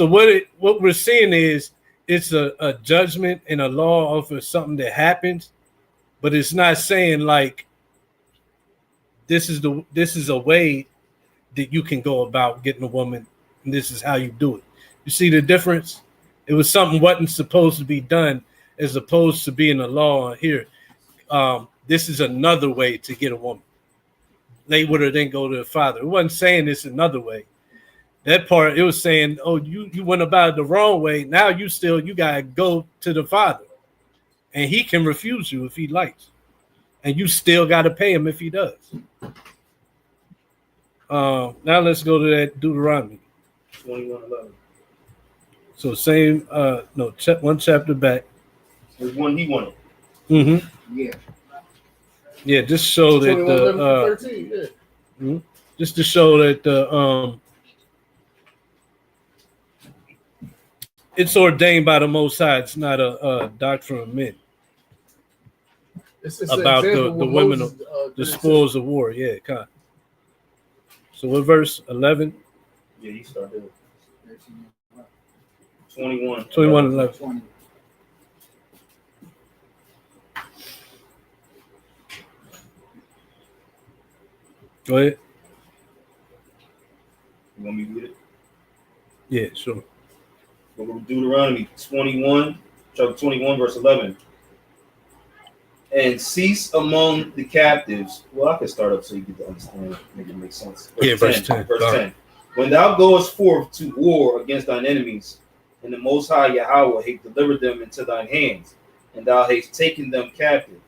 what we're seeing is it's a judgment and a law over something that happens, but it's not saying like this is a way that you can go about getting a woman, and this is how you do it. You see the difference? It was something wasn't supposed to be done, as opposed to being a law here. This is another way to get a woman. Lay with her, then go to the father. It wasn't saying this another way. That part, it was saying, oh, you went about it the wrong way. Now you gotta go to the father. And he can refuse you if he likes. And you still gotta pay him if he does. Now let's go to that Deuteronomy 21:11. So same, one chapter back. There's one he wanted. Yeah. Yeah, just show that 13, just to show that it's ordained by the Most High. It's not a doctrine of men. It's about the women, the spoils of war. Yeah, kind of. So what verse 11? Yeah, you started 21. 21:11. 20. Go ahead. You want me to read it? Yeah, sure. We'll go to Deuteronomy 21, chapter 21, verse 11. And cease among the captives. Well, I can start up so you get to understand, make it make sense. Verse 10. Verse 10. When thou goest forth to war against thine enemies, and the Most High Yahweh hath delivered them into thine hands, and thou hast taken them captive,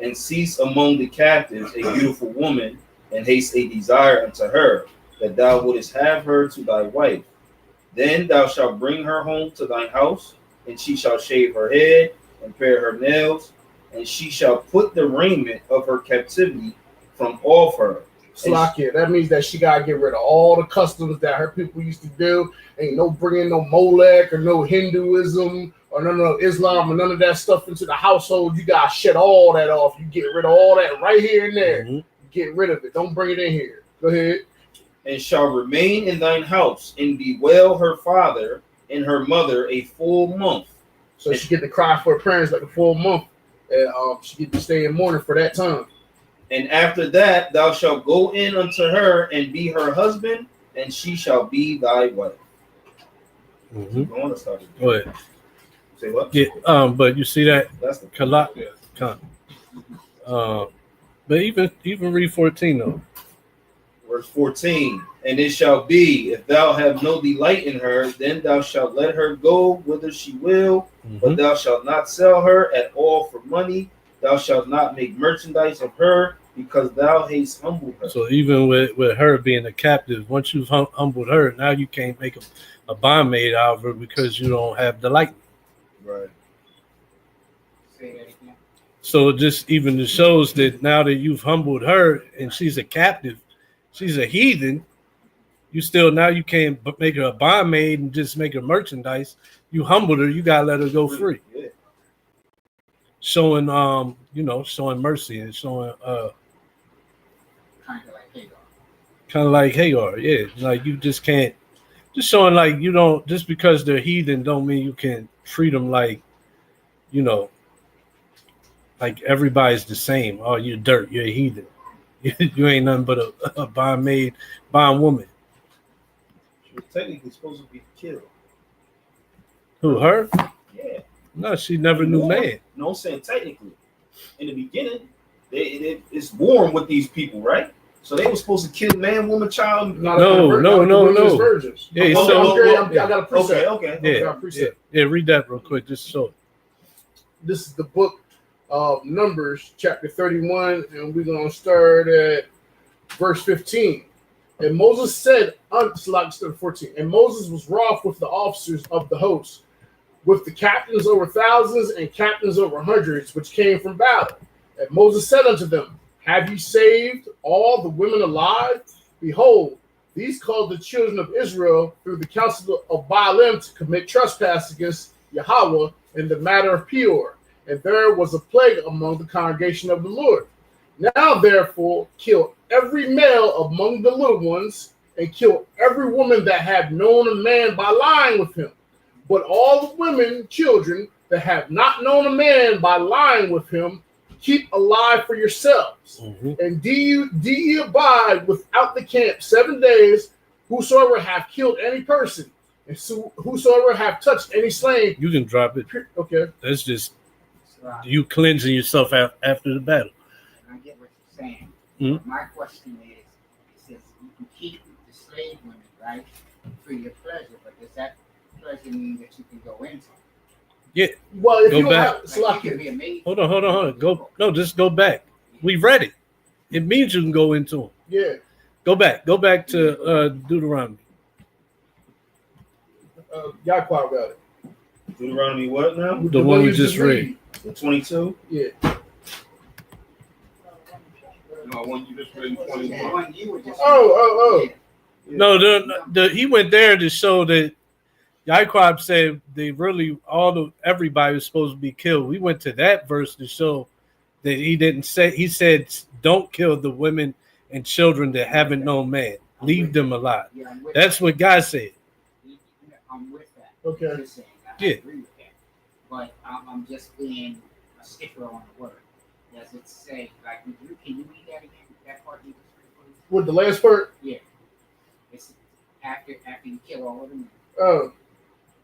and cease among the captives a beautiful woman, and hast a desire unto her, that thou wouldest have her to thy wife. Then thou shalt bring her home to thine house, and she shall shave her head, and pare her nails, and she shall put the raiment of her captivity from off her. Slakia, that means that she gotta get rid of all the customs that her people used to do. Ain't no bringing no Molech or no Hinduism or none of Islam or none of that stuff into the household. You gotta shut all that off. You get rid of all that right here and there. Get rid of it. Don't bring it in here. Go ahead. And shall remain in thine house, and bewail her father and her mother a full month. So she get to cry for her parents like a full month. And she get to stay in mourning for that time. And after that, thou shalt go in unto her and be her husband, and she shall be thy wife. Go ahead. Say what? Yeah, but you see that That's the Kalat. But even read 14 though. Verse 14. And it shall be, if thou have no delight in her, then thou shalt let her go whither she will, but thou shalt not sell her at all for money. Thou shalt not make merchandise of her, because thou hast humbled her. So even with her being a captive, once you've humbled her, now you can't make a bondmaid out of her because you don't have delight. Right. Say that again. So just even it shows that now that you've humbled her and she's a captive, she's a heathen, You still now you can't make her a bondmaid and just make her merchandise. You humbled her, you gotta let her go free. Yeah. Showing showing mercy and showing Kind of like Hagar. yeah. Like you just can't just showing like you don't just because they're heathen don't mean you can treat them like like everybody's the same. Oh, you're dirt, you're a heathen. You ain't nothing but a bondmaid, bondwoman. She was technically supposed to be killed. Who, her? Yeah. No, she never knew man. No, I'm saying technically. In the beginning, it's warm with these people, right? So they were supposed to kill man, woman, child. No. Virgins. Yeah, I got a precept. Okay. Yeah, read that real quick, just so. This is the book of Numbers, chapter 31, and we're going to start at verse 15. And Moses said, 14, and Moses was wroth with the officers of the host, with the captains over thousands and captains over hundreds, which came from battle. And Moses said unto them, have you saved all the women alive? Behold, these caused the children of Israel through the counsel of Baalim to commit trespass against Yahweh in the matter of Peor. And there was a plague among the congregation of the Lord. Now, therefore, kill every male among the little ones, and kill every woman that had known a man by lying with him. But all the women, children, that have not known a man by lying with him, keep alive for yourselves. Mm-hmm. And do ye abide without the camp 7 days, whosoever have killed any person, and whosoever have touched any slave. You can drop it. Okay. That's just you cleansing yourself after the battle. I get what you're saying. Mm-hmm. My question is, it says you can keep the slave women, right, for your pleasure, but does that pleasure mean that you can go into? Yeah. Well, if go you back. Like you can be a maid. Hold on. Just go back. We read it. It means you can go into them. Yeah. Go back to Deuteronomy. YHWH got it. Deuteronomy what now? The one we just read. 22? Yeah. No, one you just read in 21. The one you were just Oh. No, he went there to show that YHWH said everybody was supposed to be killed. We went to that verse to show that he said don't kill the women and children that haven't known man. Leave them alive. Yeah, I'm with That's what God said. I'm with that. Okay. You're saying. I Yeah. agree with that. But I'm just being a sticker on the word. Does it say, like, can you read that again? That part you just read, please? With the last part? Yeah. It's after you kill all of them. Oh.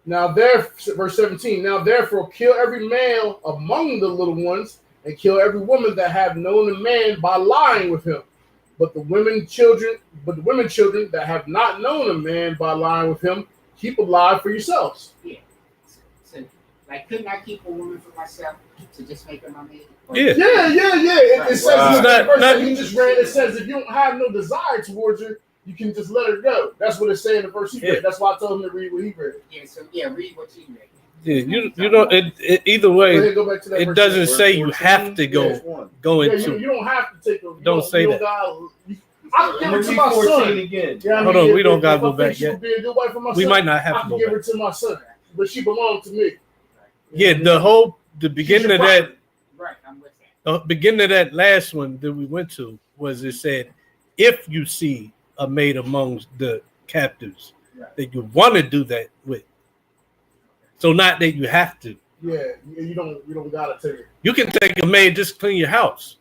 Verse 17. Now therefore kill every male among the little ones, and kill every woman that have known a man by lying with him. But the women children that have not known a man by lying with him, keep alive for yourselves. Yeah. So, like, couldn't I keep a woman for myself to just make her my maid? Yeah. Yeah. It says Wow. in the verse Not- that he just read, it says if you don't have no desire towards her, you can just let her go. That's what it's saying in the verse he read. That's why I told him to read what he read. Yeah, so read what you read. Yeah, you don't. Either way, Go back to that it verse. doesn't say you have to go into. You don't have to take a. Don't say that. I'll give it to my son. again. Yeah, Hold on, we don't gotta go if I think back she yet. would be a good wife for my We son, might not I have to can go give her back. to my son, but she belonged to me. Yeah, the beginning of that. Right, I'm with that. The beginning of that last one that we went to was it said, if you see a maid among the captives that you want to do that with. So not that you have to. Yeah, you don't gotta take it. You can take a maid, just clean your house.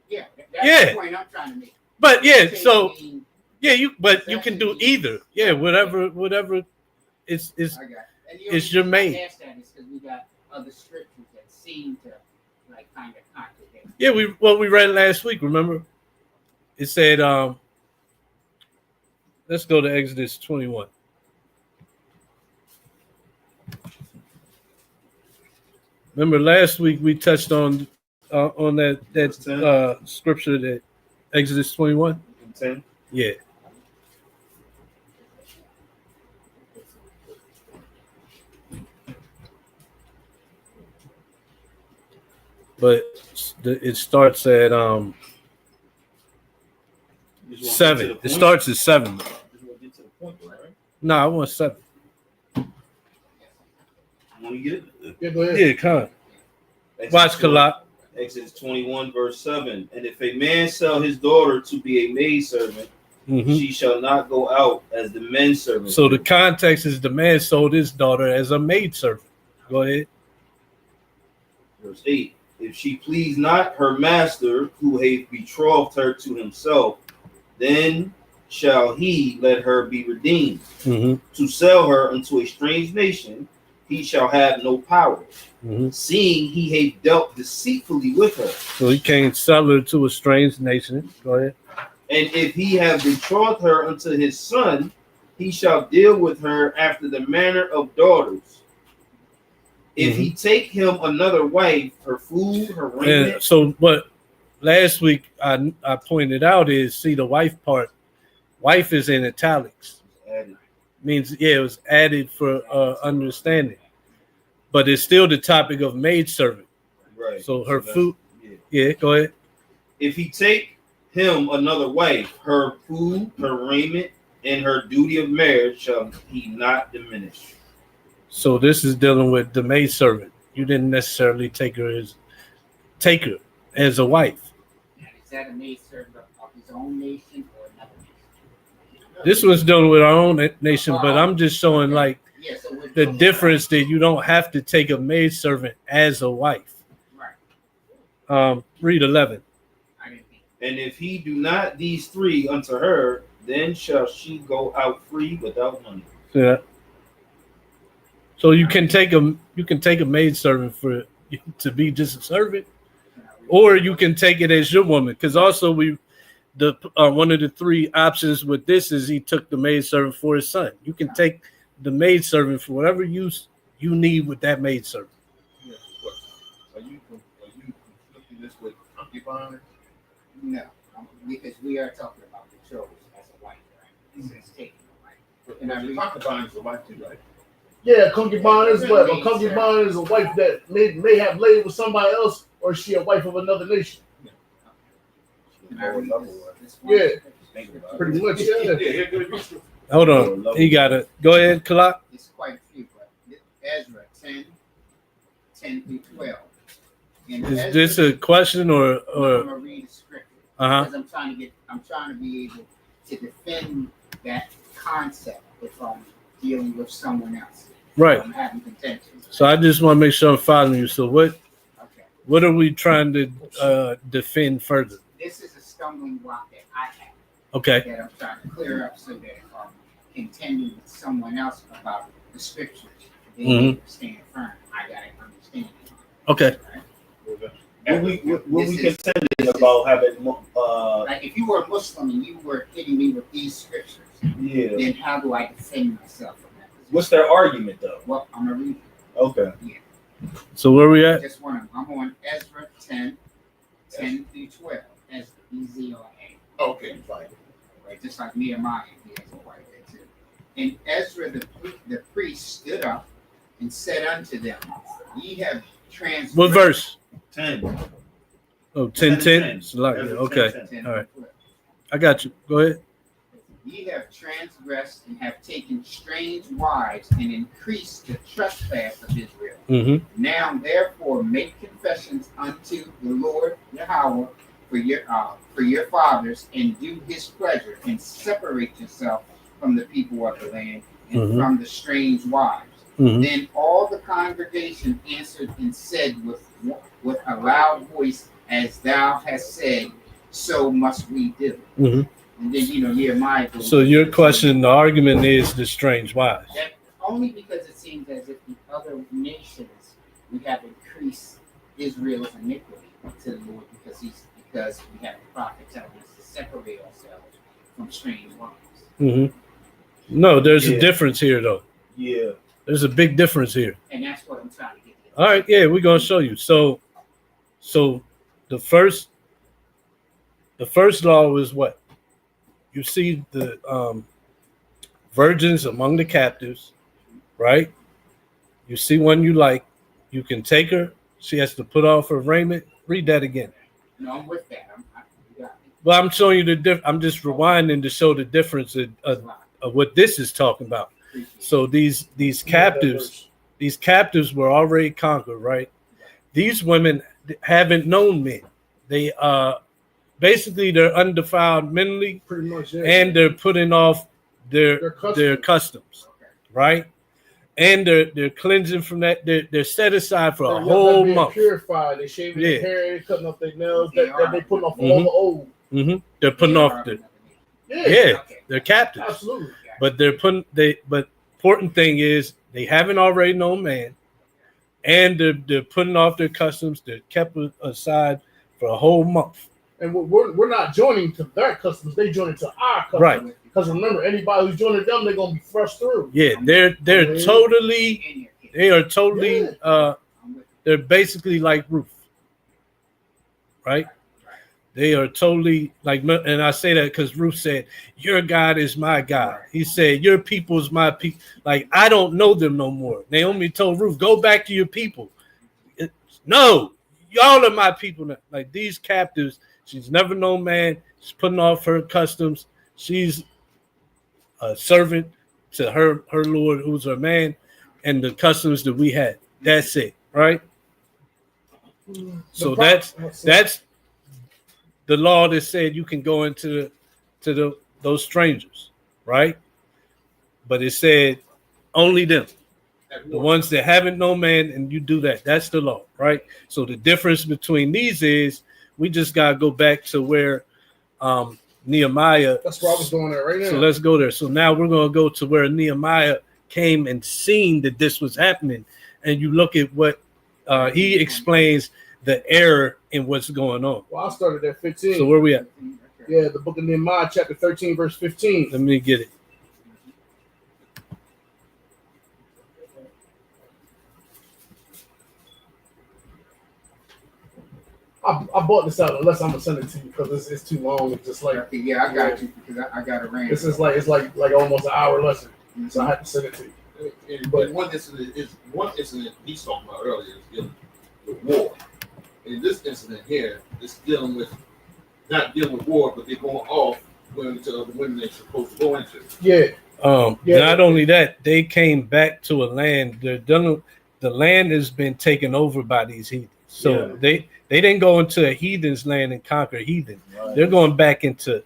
Yeah, that's the point I'm trying to make. But yeah, so Taking- you can do either. Yeah, whatever it's I got it. And the it's only your reason maid. I asked that is because we got other scriptures that seem to like kind of contradict. Yeah, we read last week, remember? It said let's go to Exodus 21. Remember last week we touched on that scripture that Exodus 21? 10. Yeah. But it starts at 7. It starts at 7. point, right? No, I want 7. Want to get it? Yeah, go ahead. Yeah, come on. Watch Kalak. Exodus 21, verse 7. And if a man sell his daughter to be a maidservant, she shall not go out as the menservant. So the context is the man sold his daughter as a maidservant. Go ahead. Verse 8. If she please not her master, who hath betrothed her to himself, then shall he let her be redeemed. To sell her unto a strange nation, he shall have no power, seeing he hath dealt deceitfully with her. So he can't sell her to a strange nation. Go ahead. And if he have betrothed her unto his son, he shall deal with her after the manner of daughters. If he take him another wife, her food, her raiment. And so what last week I pointed out is, see, the wife part, wife is in italics. Means, yeah, it was added for understanding. But it's still the topic of maidservant. Right. So her food. Yeah, go ahead. If he take him another wife, her food, her raiment, and her duty of marriage shall he not diminish. So this is dealing with the maidservant. You didn't necessarily take her as a wife. And is that a maidservant of his own nation or another nation? This one's dealing with our own nation, but I'm just showing like the difference that you don't have to take a maidservant as a wife. Right. Read 11. And if he do not these three unto her, then shall she go out free without money. Yeah. So you can take a maidservant to be just a servant, or you can take it as your woman. Because also one of the 3 options with this is he took the maidservant for his son. You can take the maidservant for whatever use you need with that maidservant. Yeah. Are you conflicting this with concubines? No, because we are talking about betrothed as a wife, right? It says taking a wife. And I mean, concubine is a wife too, right? Yeah, concubine is what? A concubine is a wife that may have laid with somebody else, or is she a wife of another nation? Yeah, pretty much. Yeah. Hold on. He got it. Go ahead, Kalak. It's quite a few, but Ezra 10 through 12. Is this a question or? I'm gonna read the scripture Uh-huh. because I'm trying to be able to defend that concept if I'm dealing with someone else. Right. I'm having contention. So I just want to make sure I'm following you. So Okay. what are we trying to defend further? This is a stumbling block that I have Okay. that I'm trying to clear up so that if I'm contending with someone else about the scriptures, they need to stand firm. I gotta understand it. Okay. What we contended about having Like if you were a Muslim and you were hitting me with these scriptures, then how do I defend myself from that? What's their argument though? Well, I'm gonna read it. Okay. So where we at? I'm on Ezra 10 through 12. Ezra, EZRA. Okay, fine. Right, just like Nehemiah, he has a wife there too. And Ezra the priest stood up and said unto them, Ye have transgressed. What verse? 10. Oh, 10. Okay. 10, All right. I got you. Go ahead. Ye have transgressed and have taken strange wives and increased the trespass of Israel. Now therefore make confessions unto the Lord Yahweh for your fathers, and do his pleasure, and separate yourself from the people of the land and from the strange wives. Then all the congregation answered and said with a loud voice, As thou hast said, so must we do. And then Nehemiah goes. So your question, the argument is the strange wives. That only because it seems as if the other nations we have increased Israel's iniquity to the Lord because we have the prophet telling us to separate ourselves from strange wives. No, there's a difference here though. Yeah. There's a big difference here. And that's what I'm trying to get at. All right, yeah, we're gonna show you. So the first law was what? You see the virgins among the captives, right? You see one you like, you can take her. She has to put off her raiment. Read that again. No, I'm with that. You got me. Well, I'm showing you I'm just rewinding to show the difference what this is talking about. So these captives were already conquered, right? These women haven't known men. They basically they're undefiled mentally, Pretty much, yeah. and they're putting off their customs, right? And they're cleansing from that. They're set aside for a whole month. Purified. They shaving their hair, they cutting off their nails. That they putting off all the old. Mm-hmm. They're putting off the they're captives. Absolutely. But but important thing is they haven't already known man, and they're putting off their customs. They're kept aside for a whole month. And we're not joining to their customs; they joining to our customs. Right. Because remember, anybody who's joining them, they're gonna be thrust through. Yeah, they're totally they're basically like Ruth, right? They are totally like, and I say that because Ruth said, "Your God is my God." He said, "Your people is my people." Like, I don't know them no more. Naomi told Ruth, "Go back to your people." No, y'all are my people now. Like these captives, she's never known man. She's putting off her customs. She's a servant to her Lord, who's her man, and the customs that we had. That's it, right? So that's the law that said you can go into those strangers, right? But it said only them, the ones that haven't known man, and you do that. That's the law, right? So the difference between these is we just gotta go back to where Nehemiah. That's where I was going there right now. So let's go there. So now we're gonna go to where Nehemiah came and seen that this was happening, and you look at what he explains the error in what's going on. Well, I started at 15. So where we at? Yeah, the book of Nehemiah, chapter 13, verse 15. Let me get it. I bought this out unless I'm gonna send it to you because it's too long. It's just like Yeah, I got you because I got a rant. this is like it's like almost an hour lesson, so I have to send it to you. But one incident he's talking about earlier is dealing with war. In this incident here, it's dealing with not dealing with war, but they're going off going to the women they're supposed to go into. Yeah. Not only that, they came back to a land. The land has been taken over by these heathens. So they didn't go into a heathen's land and conquer heathen. Right. They're going back into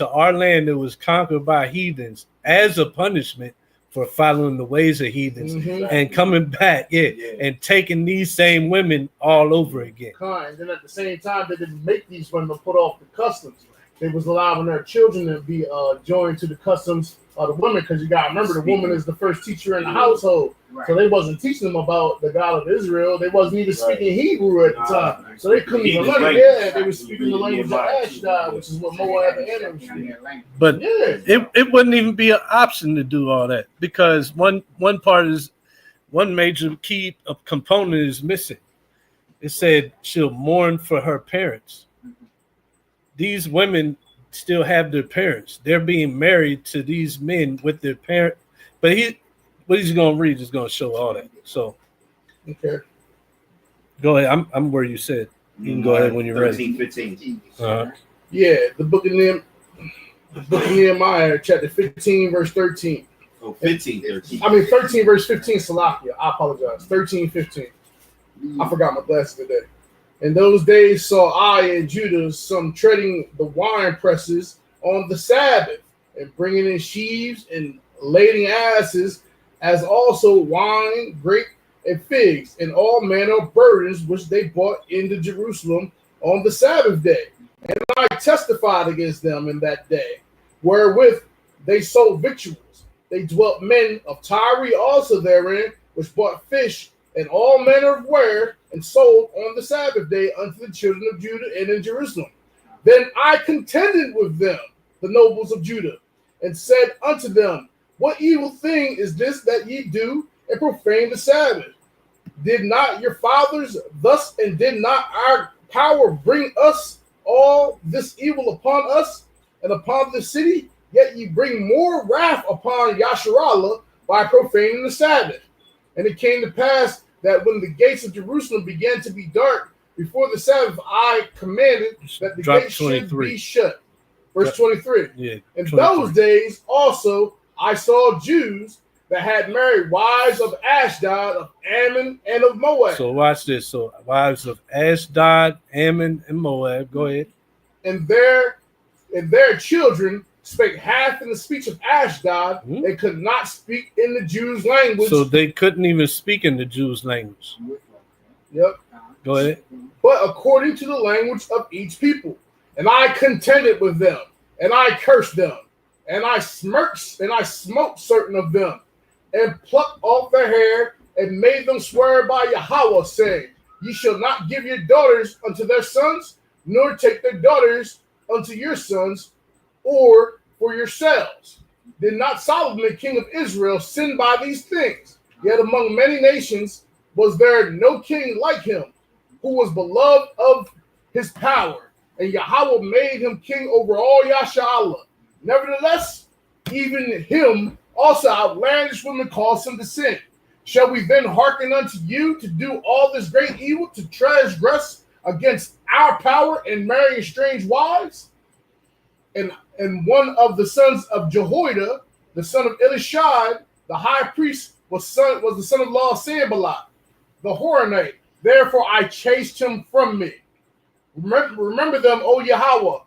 our land that was conquered by heathens as a punishment for following the ways of heathens and coming back, and taking these same women all over again. And then at the same time, they didn't make these women put off the customs. They was allowing their children to be joined to the customs of the women, because you got to remember the woman is the first teacher in the household. Right. So they wasn't teaching them about the God of Israel. They wasn't even speaking Hebrew at the time. So they couldn't even learn it. They were speaking the language of Ashdod, which is what Moab and Edom speak. But it wouldn't even be an option to do all that, because one major key component is missing. It said she'll mourn for her parents. These women still have their parents. They're being married to these men with their parent. But what he's going to read is going to show all that. So, okay, go ahead. I'm where you said. You can go ahead when you're 13, ready. 15. Yeah, the book of Nehemiah, chapter 15, verse 13. Oh, 15, 13. I mean 13, verse 15. Salakia. I apologize. 13, 15. I forgot my glasses today. In those days saw I in Judah some treading the wine presses on the Sabbath, and bringing in sheaves and lading asses, as also wine, grape, and figs, and all manner of burdens which they brought into Jerusalem on the Sabbath day. And I testified against them in that day, wherewith they sold victuals. They dwelt men of Tyre also therein, which bought fish and all manner of ware, and sold on the Sabbath day unto the children of Judah and in Jerusalem. Then I contended with them, the nobles of Judah, and said unto them, what evil thing is this that ye do, and profane the Sabbath? Did not your fathers thus, and did not our power bring us all this evil upon us and upon the city? Yet ye bring more wrath upon Yasharallah by profaning the Sabbath. And it came to pass that when the gates of Jerusalem began to be dark before the Sabbath, I commanded that the gates should be shut. Verse 23. Yeah. In 23. those days also I saw Jews that had married wives of Ashdod, of Ammon, and of Moab. So watch this. So wives of Ashdod, Ammon, and Moab. Go ahead. And their children spake half in the speech of Ashdod. Mhm. They could not speak in the Jews' language. So they couldn't even speak in the Jews' language. Yep. Go ahead. But according to the language of each people. And I contended with them, and I cursed them, and I smote certain of them, and plucked off their hair, and made them swear by Yahweh, saying, Ye shall not give your daughters unto their sons, nor take their daughters unto your sons, or for yourselves. Did not Solomon, king of Israel, sin by these things? Yet among many nations was there no king like him, who was beloved of his power, and Yahweh made him king over all Yasharallah. Nevertheless, even him also outlandish women cause him to sin. Shall we then hearken unto you to do all this great evil, to transgress against our power and marry strange wives? And one of the sons of Jehoiada, the son of Elishad, the high priest, was the son-in-law of Sanballat, the Horonite. Therefore I chased him from me. Remember them, O Yahweh,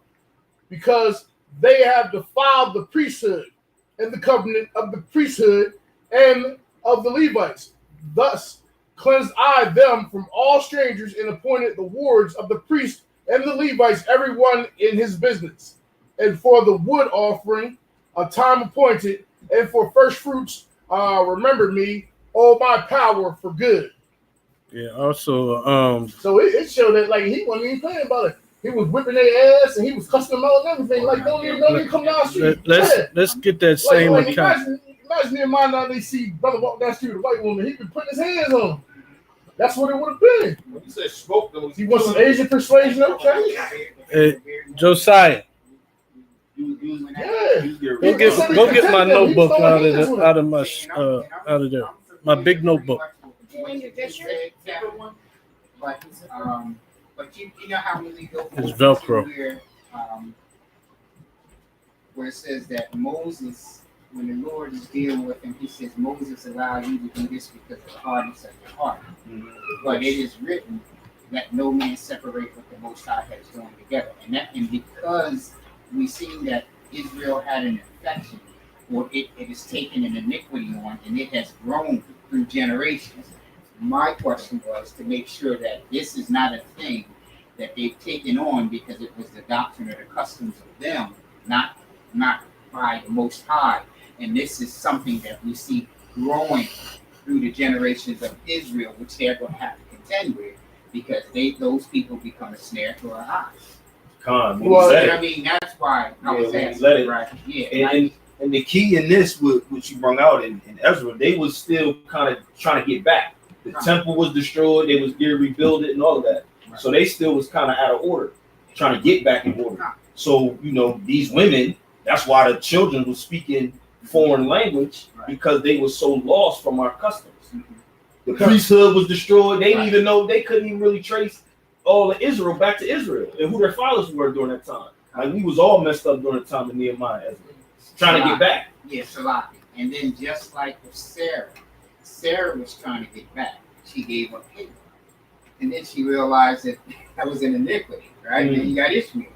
because they have defiled the priesthood and the covenant of the priesthood and of the Levites. Thus cleansed I them from all strangers and appointed the wards of the priests and the Levites, everyone in his business. And for the wood offering, a time appointed, and for first fruits, remember me, all my power for good. Yeah. Also, So it showed that like he wasn't even playing about it. He was whipping their ass and he was cussing them out and everything. Like don't even come down the street. let's get that same account. Imagine Nehemiah now they see brother walk down the street with a white woman. He been putting his hands on him. That's what it would have been. When you said smoke, though, He wants some Asian persuasion, okay? Josiah, Yeah. go get my notebook out of there. My big notebook. But you know how when we go It's Velcro. where it says that Moses, when the Lord is dealing with him, he says, Moses allowed you to do this because of the hardness of your heart. Mm-hmm. But it is written that no man separate what the Most High has joined together. And because we see that Israel had an affection, or it is taken an iniquity on, and it has grown through generations. My question was to make sure that this is not a thing that they've taken on because it was the doctrine or the customs of them, not by the Most High. And this is something that we see growing through the generations of Israel, which they're going to have to contend with because those people become a snare to our eyes. I mean, that's why I was asking, right? Yeah. And the key in this, what you brought out in Ezra, they was still kind of trying to get back. The temple was destroyed. They was getting rebuild it and all of that. Right. So they still was kind of out of order, trying to get back in order. So, these women, that's why the children was speaking foreign language because they were so lost from our customs. Mm-hmm. The priesthood was destroyed. They didn't even know, they couldn't even really trace all of Israel back to Israel and who their fathers were during that time. Like we was all messed up during the time of Nehemiah, Ezra. Trying to get back. Yes, Salaki. And then just like with Sarah was trying to get back. She gave up Hagar. And then she realized that was an iniquity, right? And then you got Ishmael.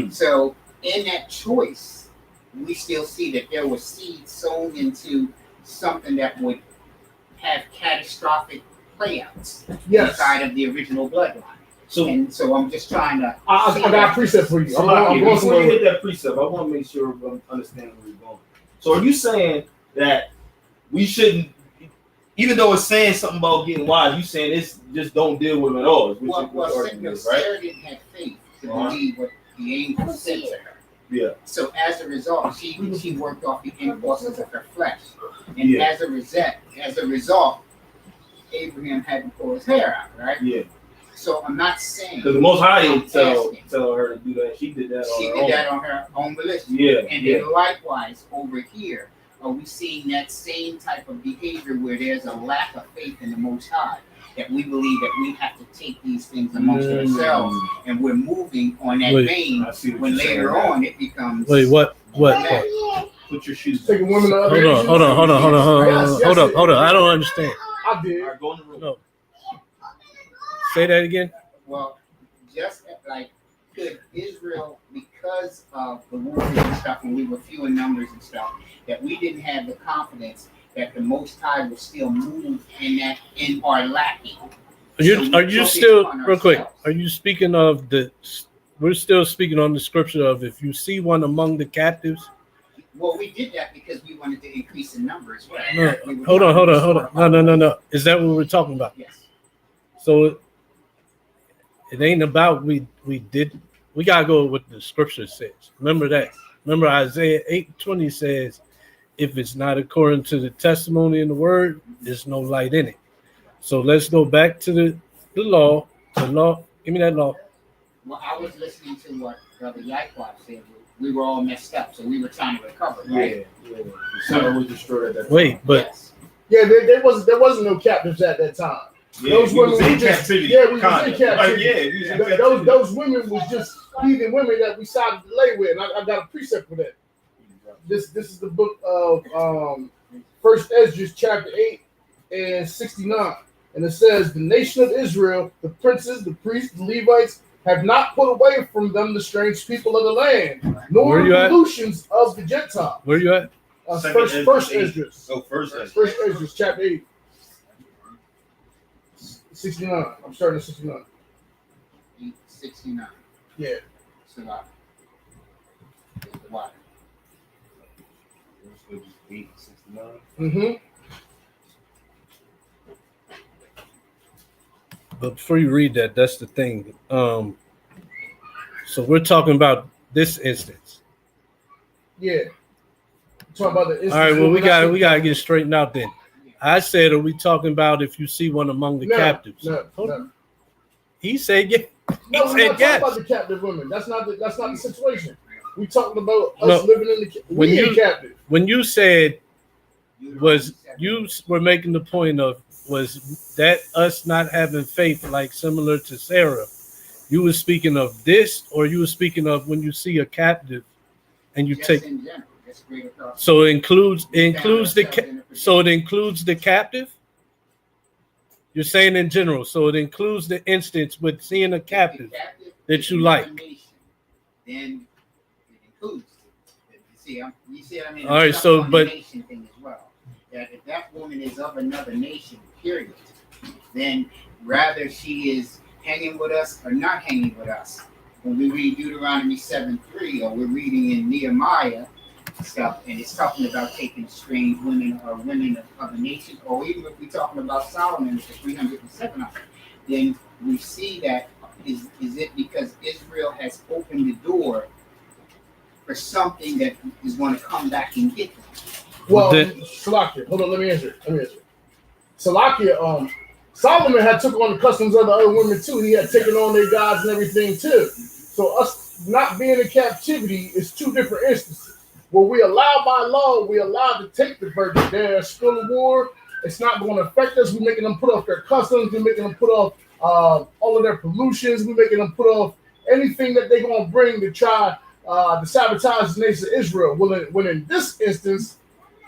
So in that choice, we still see that there was seeds sown into something that would have catastrophic playouts inside of the original bloodline. So I'm just trying to. I got a precept for you. Before you hit that precept, I want to make sure I'm understanding where you're going. So are you saying that we shouldn't, even though it's saying something about getting wise, you saying this just don't deal with it at all? Sarah didn't have faith to believe what the angel said to her. Yeah. So as a result, she worked off the impulses of her flesh, and as a result, Abraham had to pull his hair out, right? Yeah. So I'm not saying because the Most High didn't tell her to do that. She did that. She did that on her own volition. Yeah. And then likewise over here, are we seeing that same type of behavior where there's a lack of faith in the Most High? that we believe that we have to take these things amongst ourselves, and we're moving on that vein. When later on it becomes what? Put your shoes. Taking women to other nations. Hold on. Yes, Hold on. I don't understand. I did. All right, go in the room. No. Say that again. Well, just like could Israel, because of the wars and stuff, and we were few in numbers and stuff, that we didn't have the confidence that the Most High will still move in our lacking. Are you still real quick? Are you speaking of the? We're still speaking on the scripture of if you see one among the captives. Well, we did that because we wanted to increase in number as well. No, hold on. No. Is that what we're talking about? Yes. So it ain't about we gotta go with what the scripture says. Remember that. Remember Isaiah 8:20 says, if it's not according to the testimony in the word, there's no light in it. So let's go back to the law. The law. Give me that law. Well, I was listening to what Brother YHWH said. We were all messed up, so we were trying to recover, right? Yeah. The center was destroyed at that time. Wait, but Yes. Yeah, there wasn't no captives at that time. Yeah, Those women was were in just captivity. yeah, we was in Kinda. captivity. Yeah, we was in captivity. Those women was just heathen women that we decided to lay with. And I got a precept for that. This is the book of First Esdras chapter 8 and 69. And it says, the nation of Israel, the princes, the priests, the Levites, have not put away from them the strange people of the land, nor the pollutions of the Gentiles. where you at? First Esdras. Oh, first First Esdras chapter 8. 69. I'm starting at 69. 69. Yeah. So the water. 869. Mm-hmm. But before you read that, that's the thing. So we're talking about this instance. Yeah. Talking about the instance. All right. Well, we gotta get straightened out then. I said, are we talking about if you see one among the captives? No. He said, yeah. No, we're not yes. talking about the captive women. That's not the situation. We're talking about us living in the captive. When you said you were making the point of was that us not having faith, like similar to Sarah, you were speaking of this, or you were speaking of when you see a captive and you take. In general, that's great across. So it includes the captive. You're saying in general, so it includes the instance with seeing a captive that you like. Then it includes it. You see what I mean? All right, so but nation thing as well. That if that woman is of another nation, period, then rather she is hanging with us or not hanging with us. When we read Deuteronomy 7:3, or we're reading in Nehemiah stuff, and it's talking about taking strange women or women of a nation, or even if we're talking about Solomon with the 307, then we see that is it because Israel has opened the door for something that is going to come back and get them? Well, Salakia, hold on, let me answer it. Salakia, Solomon had took on the customs of the other women too. He had taken on their gods and everything too. So us not being in captivity is two different instances. Where we allow by law, we allowed to take the virgin. There's still a war. It's not going to affect us. We're making them put off their customs. We're making them put off all of their pollutions. We're making them put off anything that they're going to bring to try to sabotage the nation of Israel. When in this instance,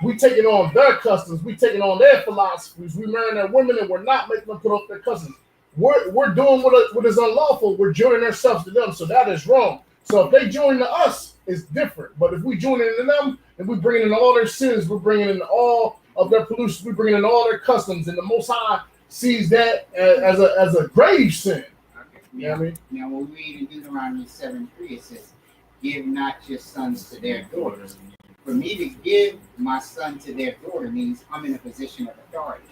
we taking on their customs. We taking on their philosophies. We marrying their women, and we're not making them put off their customs. We're doing what is unlawful. We're joining ourselves to them. So that is wrong. So if they join to us, it's different. But if we join into them and we bring in all their sins, we're bringing in all of their pollution, we're bringing in all their customs, and the Most High sees that as a grave sin. Okay. You know what I mean? Now, when we read in Deuteronomy 7:3, it says, "Give not your sons to their daughters." For me to give my son to their daughter means I'm in a position of authority.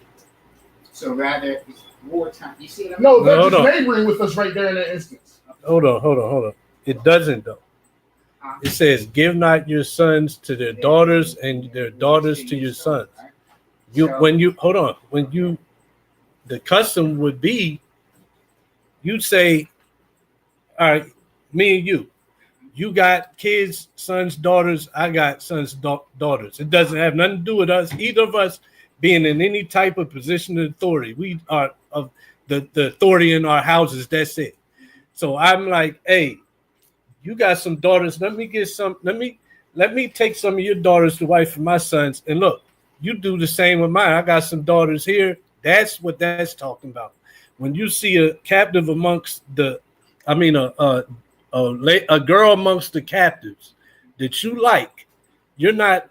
So rather, it's wartime. You see what I mean? No, they're just neighboring with us right there in that instance. Hold on. It doesn't though. It says, "Give not your sons to their daughters, and their daughters to your sons." The custom would be, you'd say, "All right, me and you got kids, sons, daughters. I got sons, daughters. It doesn't have nothing to do with us. Either of us being in any type of position of authority. We are of the authority in our houses. That's it. So I'm like, hey, you got some daughters. Let me get some. Let me take some of your daughters to wife for my sons. And look, you do the same with mine. I got some daughters here. That's what that's talking about. When you see a captive amongst a girl amongst the captives that you like, you're not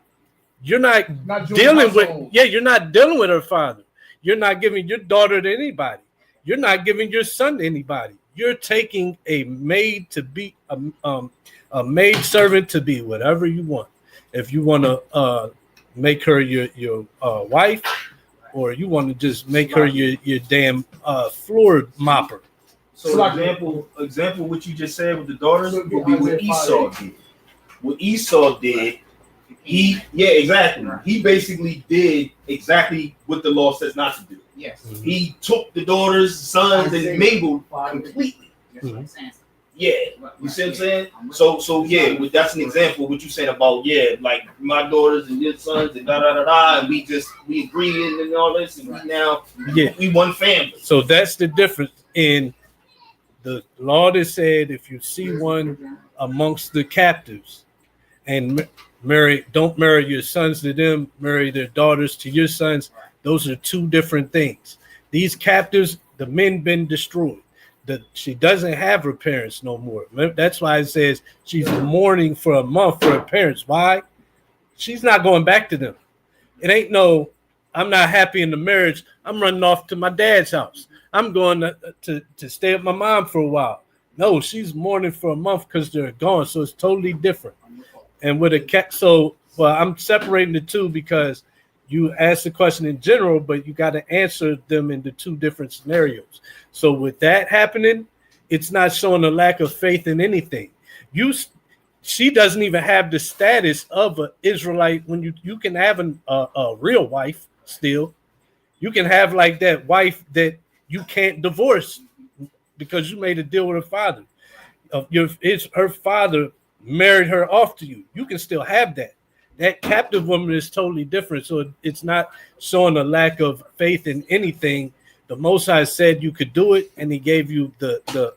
dealing with. Yeah, you're not dealing with her father. You're not giving your daughter to anybody. You're not giving your son to anybody. You're taking a maid to be a maid servant to be whatever you want. If you want to make her your wife, or you want to just make her your damn floor mopper. So example, what you just said with the daughters would be what Esau did. What Esau did, he basically did exactly what the law says not to do. Yes. Mm-hmm. He took the daughters, sons, and Mabel completely. Mm-hmm. Yeah, you see what I'm saying? So yeah, that's an example of what you said about like my daughters and your sons and and we agree and all this, and we one family. So that's the difference in the law that said if you see one amongst the captives and don't marry your sons to them, marry their daughters to your sons. Those are two different things. These captives, the men been destroyed. She doesn't have her parents no more. That's why it says she's mourning for a month for her parents. Why? She's not going back to them. It ain't no, I'm not happy in the marriage. I'm running off to my dad's house. I'm going to stay with my mom for a while. No, she's mourning for a month because they're gone. So it's totally different. And with a cat, I'm separating the two because you asked the question in general, but you got to answer them in the two different scenarios. So with that happening, it's not showing a lack of faith in anything. She doesn't even have the status of an Israelite. When you can have a real wife still, you can have like that wife that you can't divorce because you made a deal with her father. Her father married her off to you. You can still have that. That captive woman is totally different. So it's not showing a lack of faith in anything. The Most High said you could do it, and he gave you the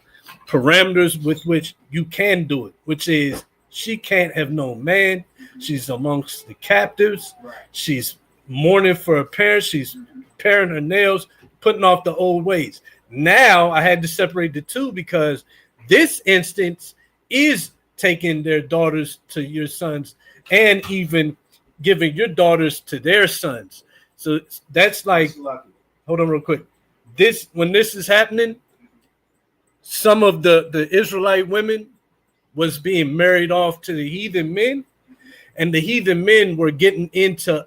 parameters with which you can do it, which is she can't have no man. She's amongst the captives. Right. She's mourning for her parents. She's paring her nails, putting off the old ways. Now I had to separate the two because this instance is taking their daughters to your sons and even giving your daughters to their sons. So that's like, hold on real quick. When this is happening, some of the Israelite women was being married off to the heathen men, and the heathen men were getting into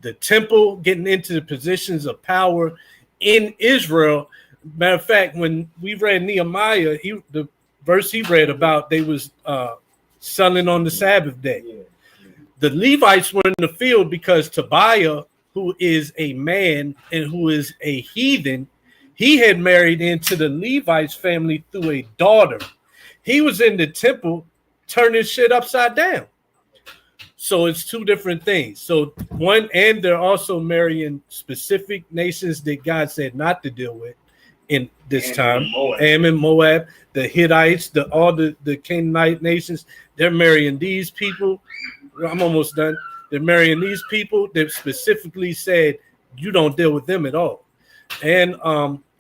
the temple, getting into the positions of power in Israel. Matter of fact, when we read Nehemiah, the verse he read about they was selling on the Sabbath day. The Levites were in the field because Tobiah, who is a man and who is a heathen, he had married into the Levites family through a daughter. He was in the temple turning shit upside down. So it's two different things. So one, and they're also marrying specific nations that God said not to deal with in this time. Ammon, Moab, the Hittites, all the Canaanite nations, they're marrying these people. I'm almost done. They're marrying these people that specifically said you don't deal with them at all. And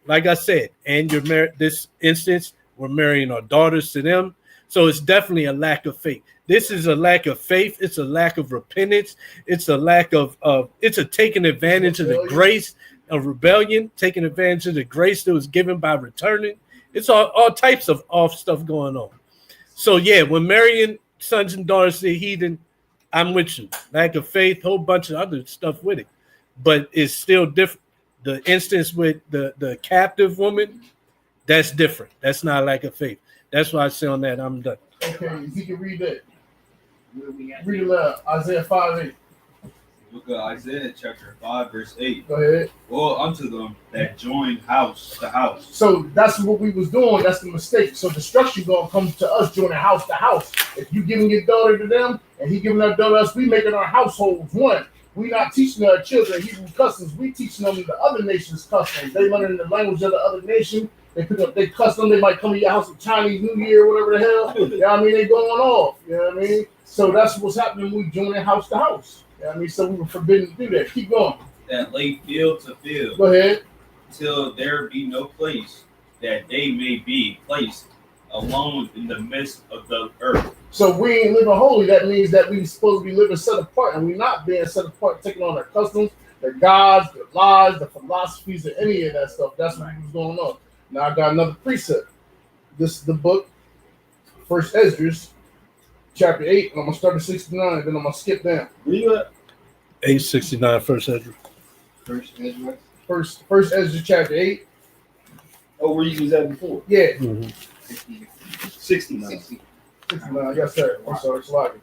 like I said, and you're married. This instance, we're marrying our daughters to them. So it's definitely a lack of faith. This is a lack of faith. It's a lack of repentance. It's a lack of it's a taking advantage of the grace of rebellion, taking advantage of the grace that was given by returning. It's all types of off stuff going on. So yeah, when marrying sons and daughters to the heathen, I'm with you. Lack of faith, whole bunch of other stuff with it. But it's still different. The instance with the captive woman, that's different. That's not lack of faith. That's why I say on that, I'm done. Okay, he can read that. Read it loud. Isaiah 5:8. Look at Isaiah chapter 5, verse 8. Go ahead. Woe unto them that join house to house. So that's what we was doing. That's the mistake. So destruction gonna come to us joining house to house. If you giving your daughter to them and he giving our daughter to us, we making our households one. We not teaching our children Hebrew customs. We teaching them the other nations' customs. They learning the language of the other nation. They pick up their custom. They might come to your house with Chinese New Year, whatever the hell. You know what I mean? They going off. You know what I mean? So that's what's happening when we join house to house. You know what I mean? So we were forbidden to do that. Keep going. That lay field to field, Go ahead. till there be no place that they may be placed alone in the midst of the earth. So we ain't living holy. That means that we supposed to be living set apart, and we're not being set apart, taking on our customs, their gods, their lies, the philosophies, or any of that stuff. That's what was going on. Now I got another precept. This is the book, First Esdras, chapter 8, and I'm gonna start at 69, and then I'm gonna skip down. Read it. 869 First Ezra. First Ezra. First Esdras, chapter 8. Oh, where you was at before? Yeah, 69. 69. Yes, sir. I'm sorry, it's like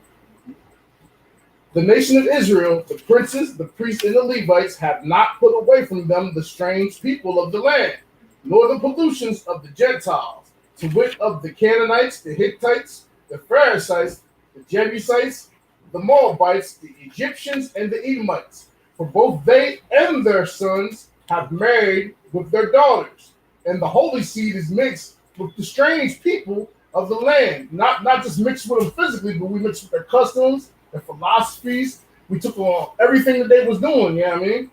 the nation of Israel, the princes, the priests, and the Levites have not put away from them the strange people of the land, nor the pollutions of the Gentiles, to wit of the Canaanites, the Hittites, the Pharisees, the Jebusites, the Moabites, the Egyptians, and the Edomites. For both they and their sons have married with their daughters, and the holy seed is mixed with the strange people of the land. Not just mixed with them physically, but we mixed with their customs, their philosophies. We took on everything that they was doing, you know what I mean?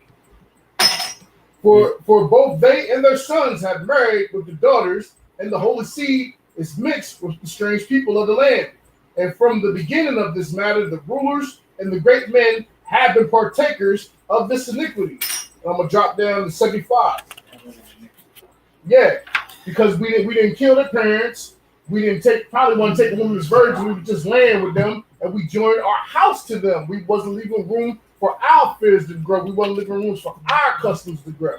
For both they and their sons have married with the daughters, and the holy seed is mixed with the strange people of the land. And from the beginning of this matter, the rulers and the great men have been partakers of this iniquity. And I'm gonna drop down to 75. Yeah, because we didn't kill their parents. We didn't probably want to take the woman's virgin. We were just laying with them, and we joined our house to them. We wasn't leaving room for our fears to grow. We wasn't leaving room for our customs to grow.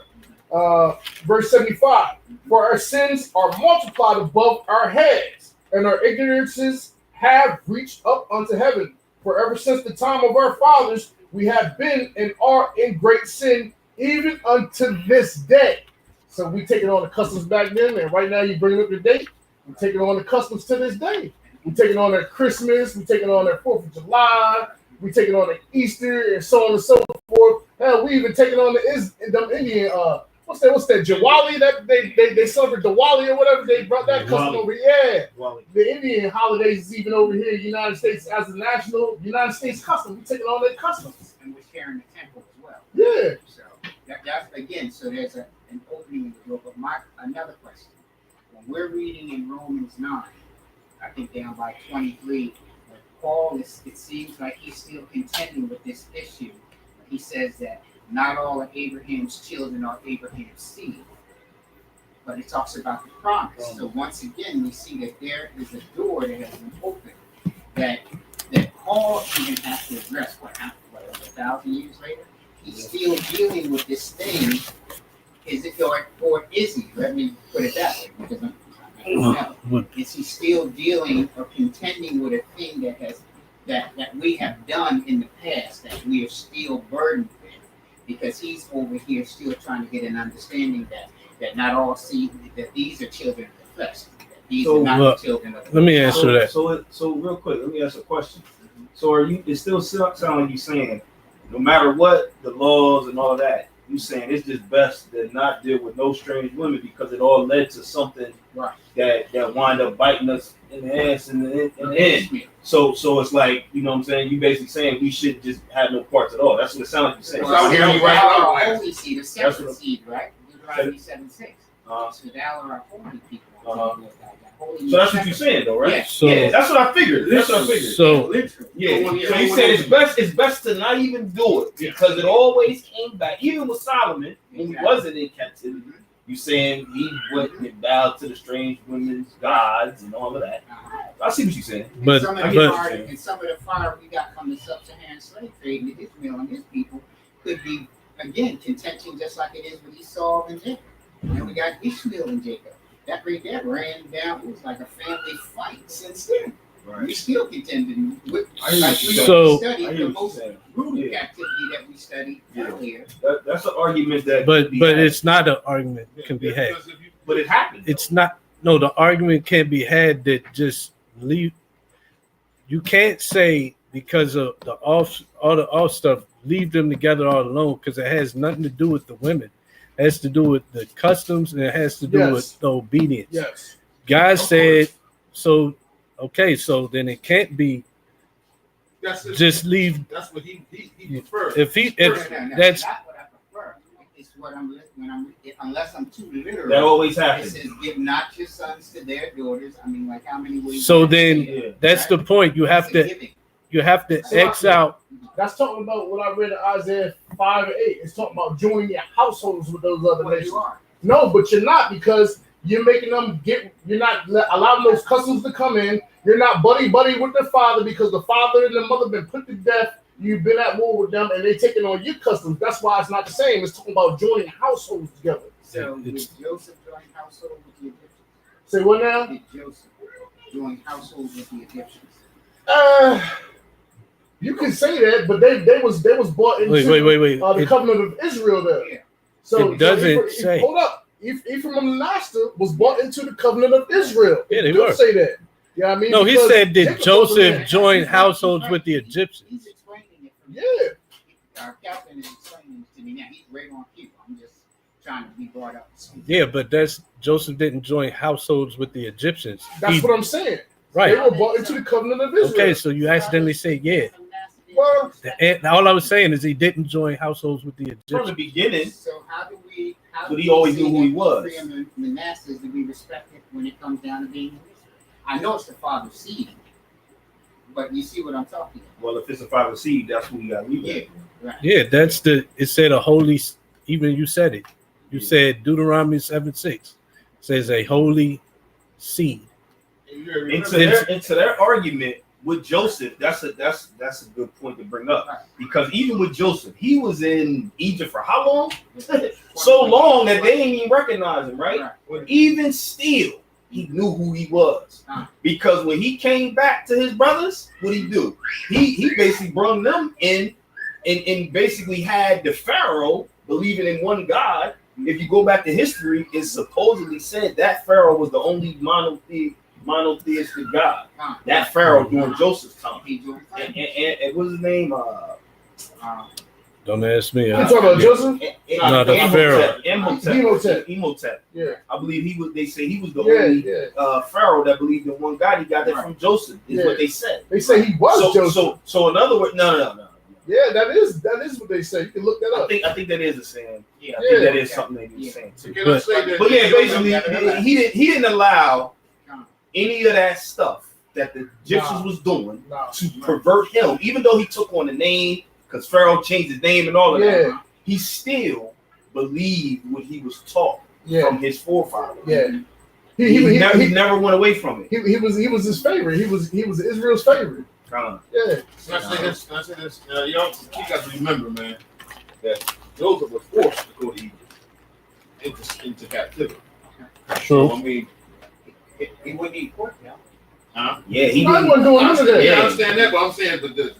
Verse 75, for our sins are multiplied above our heads, and our ignorances have reached up unto heaven. For ever since the time of our fathers, we have been and are in great sin, even unto this day. So we taking on the customs back then, and right now you bring up the date. We're taking on the customs to this day. We're taking on their Christmas. We're taking on their 4th of July. We're taking on their Easter, and so on and so forth. Hell, we even taking on them Indian. What's that? Diwali? That they celebrate Diwali or whatever. They brought that custom over. Yeah, the Indian holidays is even over here in the United States as a national United States custom. We're taking on their customs. And we're sharing the temple as well. Yeah. So that's again. So there's an opening in the door. But another question. When we're reading in Romans 9, I think down by 23, Paul it seems like he's still contending with this issue. He says that not all of Abraham's children are Abraham's seed, but it talks about the promise. So once again, we see that there is a door that has been opened that Paul even has to address. What 1,000 years later, he's still dealing with this thing. Is it or is he? Let me put it that way, because I don't know. Is he still dealing or contending with a thing that we have done in the past that we are still burdened with? Because he's over here still trying to get an understanding that not all see that these are children of the flesh. That these are not the children of the flesh. Let me answer that. So real quick, let me ask a question. So it still sound like you saying, no matter what the laws and all of that, you saying it's just best to not deal with no strange women because it all led to something that wind up biting us in the ass in the end. So it's like, you know what I'm saying? You basically saying we shouldn't just have no parts at all. That's what it sounds like you're saying. Well, thou art holy seed, a separate seed, right? Deuteronomy 7:6. So thou art holy people. So that's what you're saying, though, right? Yeah. So yeah, that's what I figured. So yeah. So you said it's best to not even do it because it always came back. Even with Solomon, when he wasn't in captivity, you saying he went and bowed to the strange women's gods and all of that. I see what you're saying. But some of the fire we got from the sub-Saharan slave trade in Israel and his people could be again contention just like it is with Esau and Jacob. And we got Ishmael and Jacob. That right there ran down. It was like a family fight since then. Right. We still contending with the most brutal captivity that we studied earlier. That's an argument that. But it's not an argument that can be had. But it happened. It's not. No, the argument can't be had that just leave. You can't say because of all the off stuff, leave them together all alone because it has nothing to do with the women. It has to do with the customs and it has to do with the obedience. Yes. God said, so okay, so then it can't be just leave. That's what he prefers. If that's not what I prefer. It's what unless I'm too literal. That always It happens. says, give not your sons to their daughters. I mean, like how many ways? so you then say it, that's right? the point. You have It's a to giving. X out. That's talking about what I read in Isaiah 5 and 8. It's talking about joining your households with those other Well, nations. you are. No, but you're not because you're making them you're not allowing those customs to come in. You're not buddy with their father because the father and the mother been put to death. You've been at war with them and they taking on your customs. That's why it's not the same. It's talking about joining households together. So did Joseph join household with the Egyptians? Say what now? Did Joseph join household with the Egyptians? You can say that, but they was bought into Wait. the It- covenant of Israel there. Yeah. So It doesn't say. Hold up. Ephraim and Manasseh was bought into the covenant of Israel. Yeah, they It do were. say that. Yeah, I mean. No, he because said, did Jacob Joseph wasn't join households with the Egyptians? He's explaining it. there. Yeah. Our captain is explaining it to me now. He's right on cue. I'm just trying to be brought up. Yeah, but that's Joseph didn't join households with the Egyptians. That's what I'm saying. Right. They were bought into the covenant of Israel. Okay, so you accidentally say yeah. Well, All I was saying is he didn't join households with the From the Egyptians. beginning, So how do we? But he always knew who he was. Ephraim and Manasseh is to be respected when it comes down to being Israel. I know it's the father's seed, but you see what I'm talking about. well, if it's a father seed, that's who you got to leave Yeah, it. right. Yeah, it said a holy, even you said it. You said Deuteronomy 7:6 says a holy seed. Into their argument with Joseph, that's a good point to bring up. Right. Because even with Joseph, he was in Egypt for how long? So long that they ain't even recognize him, right? But even still, he knew who he was. Because when he came back to his brothers, what did he do? He basically brought them in and basically had the Pharaoh believing in one God. If you go back to history, it supposedly said that Pharaoh was the only monotheistic God. That Pharaoh during Joseph's time. And what's his name? Don't ask me. you talking about Joseph? No, the Pharaoh. Imhotep. Yeah. I believe he was. They say he was the Yeah, only yeah. Pharaoh that believed in one God. He got that from Joseph. Is Yeah. what they said. They say he was Joseph. So in other words, no. Yeah, that is what they say. You can look that up. I think that is a saying. Yeah, I Yeah. think that is something they be saying too. Can I say that? But yeah, basically, he didn't allow any of that stuff that the Egyptians was doing Nah. to pervert him, even though he took on the name because Pharaoh changed his name and all of Yeah. that. He still believed what he was taught Yeah. from his forefathers. Yeah. He never went away from it. He was his favorite. He was Israel's favorite. Yeah. Can I say this? Y'all, you got to remember, man, that Joseph was forced to go to Egypt into captivity. True. So, I mean, He wouldn't eat pork now. Yeah, he I wasn't doing none of that. Yeah, I understand that, but I'm saying with the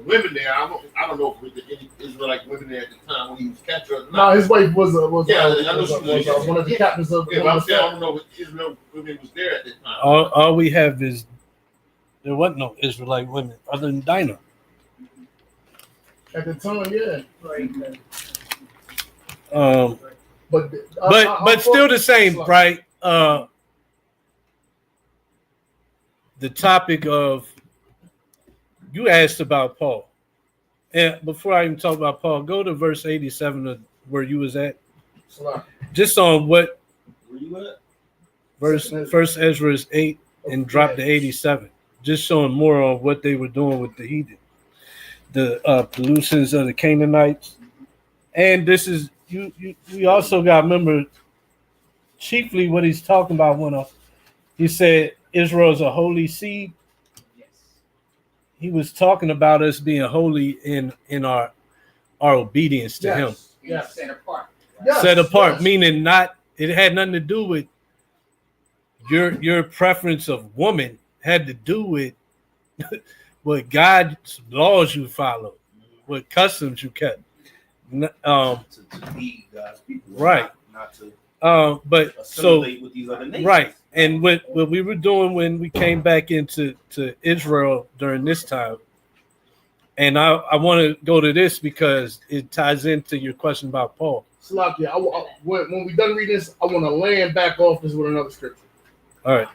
women there, I don't know if with the any Israelite women there at the time when he was captured or No, not. his wife was Yeah, I know she was. one of the captains of Yeah, but I'm saying I don't know if Israel women was there at that time. All we have is there wasn't no Israelite women other than Dinah. at the time. Yeah. But still the same, right? The topic of you asked about Paul, and before I even talk about Paul, go to verse 87 of where you was at, just on what Where you at? First Ezra is 8 and drop to 87, just showing more on what they were doing with the heathen, the pollutions of the Canaanites, and this is you also got to remember chiefly what he's talking about when he said Israel is a holy seed. Yes. He was talking about us being holy in our obedience to him. Yes. Set apart. Yes. Set apart, Yes. meaning it had nothing to do with your preference of woman, had to do with what God's laws you follow, what customs you kept. To lead God's people, Right. Not to But so assimilate with these other nations. right, and what we were doing when we came back into Israel during this time, And I want to go to this because it ties into your question about Paul. Salakia, when we done reading this, I want to land back off this with another scripture. All right.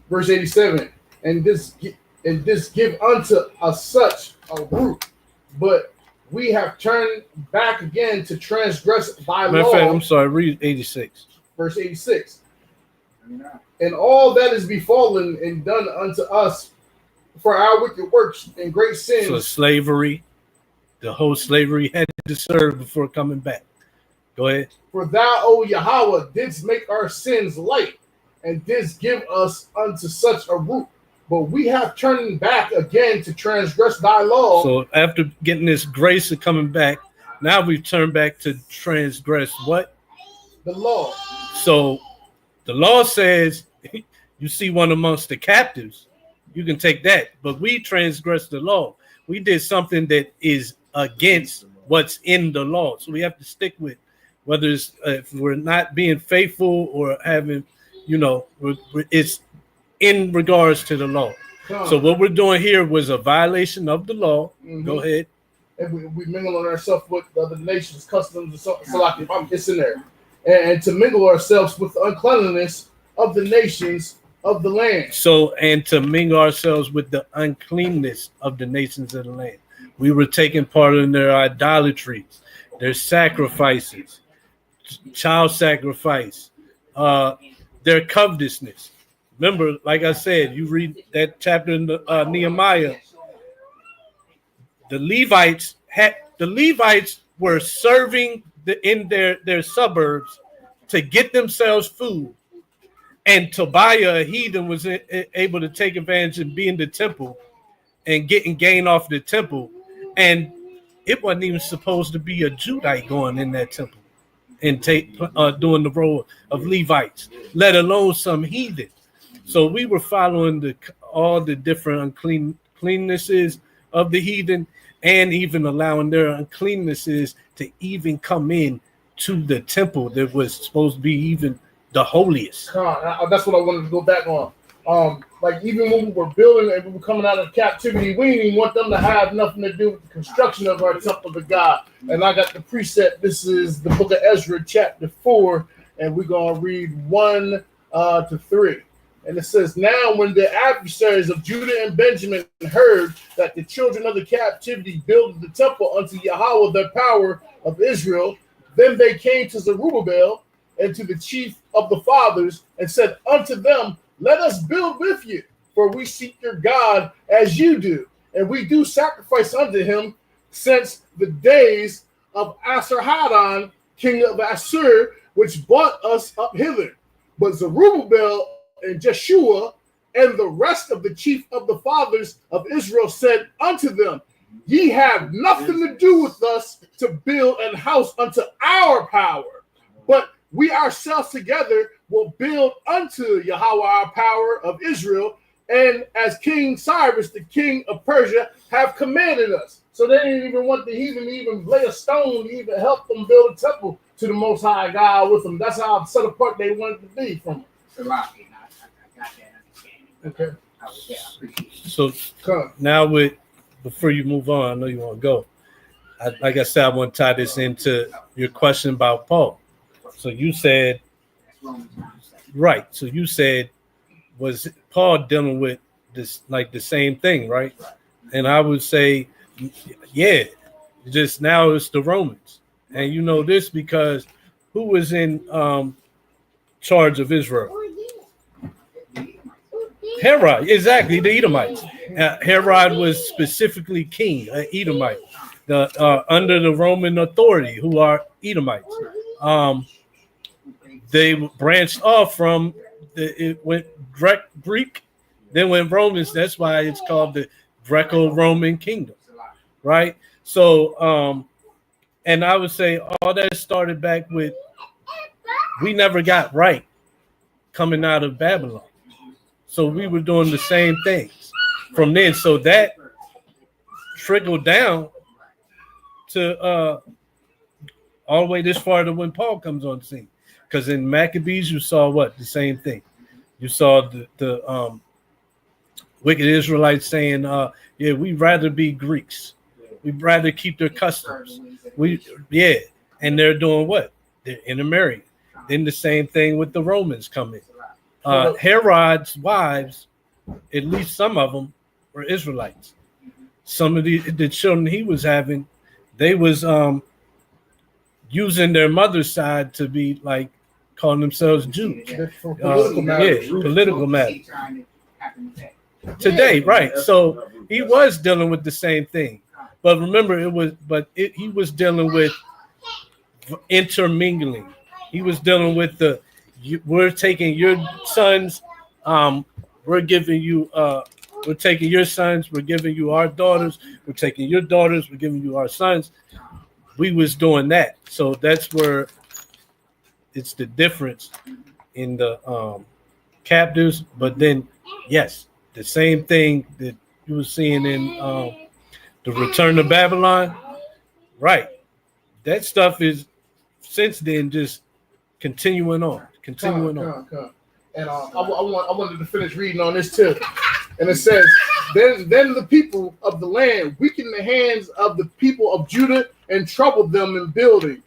Verse 87. And this give unto us such a root, but we have turned back again to transgress thy Matter of law. fact, I'm sorry, read 86. Verse 86. And all that is befallen and done unto us for our wicked works and great sins. So slavery, the whole slavery had to serve before coming back. Go ahead. For thou, O Yahweh, didst make our sins light, and didst give us unto such a root. But we have turned back again to transgress thy law. So after getting this grace of coming back, now we've turned back to transgress what? The law. So the law says you see one amongst the captives, you can take that. But we transgressed the law. We did something that is against what's in the law. So we have to stick with whether it's if we're not being faithful or having, it's in regards to the law. So what we're doing here was a violation of the law. Mm-hmm. Go ahead. And we mingle ourselves with the other nations, customs, it's in there. And to mingle ourselves with the uncleanliness of the nations of the land. So, and to mingle ourselves with the uncleanness of the nations of the land. We were taking part in their idolatries, their sacrifices, child sacrifice, their covetousness. Remember, like I said, you read that chapter in Nehemiah. The Levites were serving in their suburbs to get themselves food. And Tobiah, a heathen, was able to take advantage and be in the temple and gain off the temple. And it wasn't even supposed to be a Judite going in that temple and doing the role of Levites, let alone some heathen. So we were following all the different uncleannesses of the heathen, and even allowing their uncleannesses to even come in to the temple that was supposed to be even the holiest. That's what I wanted to go back on. Like even when we were building and we were coming out of captivity, we didn't even want them to have nothing to do with the construction of our temple to God. And I got the precept. This is the book of Ezra, chapter 4, and we're gonna read 1 to 3. And it says, now when the adversaries of Judah and Benjamin heard that the children of the captivity built the temple unto Yahweh, the power of Israel, then they came to Zerubbabel and to the chief of the fathers and said unto them, let us build with you, for we seek your God as you do, and we do sacrifice unto him since the days of Asarhaddon, king of Assur, which brought us up hither. But Zerubbabel and Jeshua and the rest of the chief of the fathers of Israel said unto them, ye have nothing to do with us to build an house unto our power, but we ourselves together will build unto Yahweh our power of Israel, and as King Cyrus, the king of Persia, have commanded us. So they didn't even want the heathen to even lay a stone to even help them build a temple to the Most High God with them. That's how set apart they wanted to be from them. I got that understanding. Okay. So now before you move on, I know you want to go. Like I said, I want to tie this into your question about Paul. So you said, right. So you said, was Paul dealing with this like the same thing, right? And I would say, yeah, just now it's the Romans. And you know this because who was in charge of Israel? Herod, exactly, the Edomites. Herod was specifically king, Edomite, under the Roman authority, who are Edomites. They branched off from it went Greek, then went Romans. That's why it's called the Greco-Roman kingdom, right? So, and I would say all that started back with we never got right coming out of Babylon. So we were doing the same things from then. So that trickled down to all the way this far to when Paul comes on the scene. Because in Maccabees, you saw what? The same thing. You saw the wicked Israelites saying, yeah, we'd rather be Greeks. We'd rather keep their customs. And they're doing what? They're intermarrying. Then the same thing with the Romans coming. Herod's wives, at least some of them, were Israelites. Some of the children he was having, they was using their mother's side to be like calling themselves Jews. Political matter. Today, right? So he was dealing with the same thing, but remember, he was dealing with intermingling. He was dealing with we're taking your sons, we're giving you, we're taking your sons, we're giving you our daughters, we're taking your daughters, we're giving you our sons. We was doing that, so that's where it's the difference in the captives. But then, yes, the same thing that you were seeing in the Return to Babylon, right? That stuff is since then just continuing on. And I wanted to finish reading on this too. And it says, then the people of the land weakened the hands of the people of Judah and troubled them in building,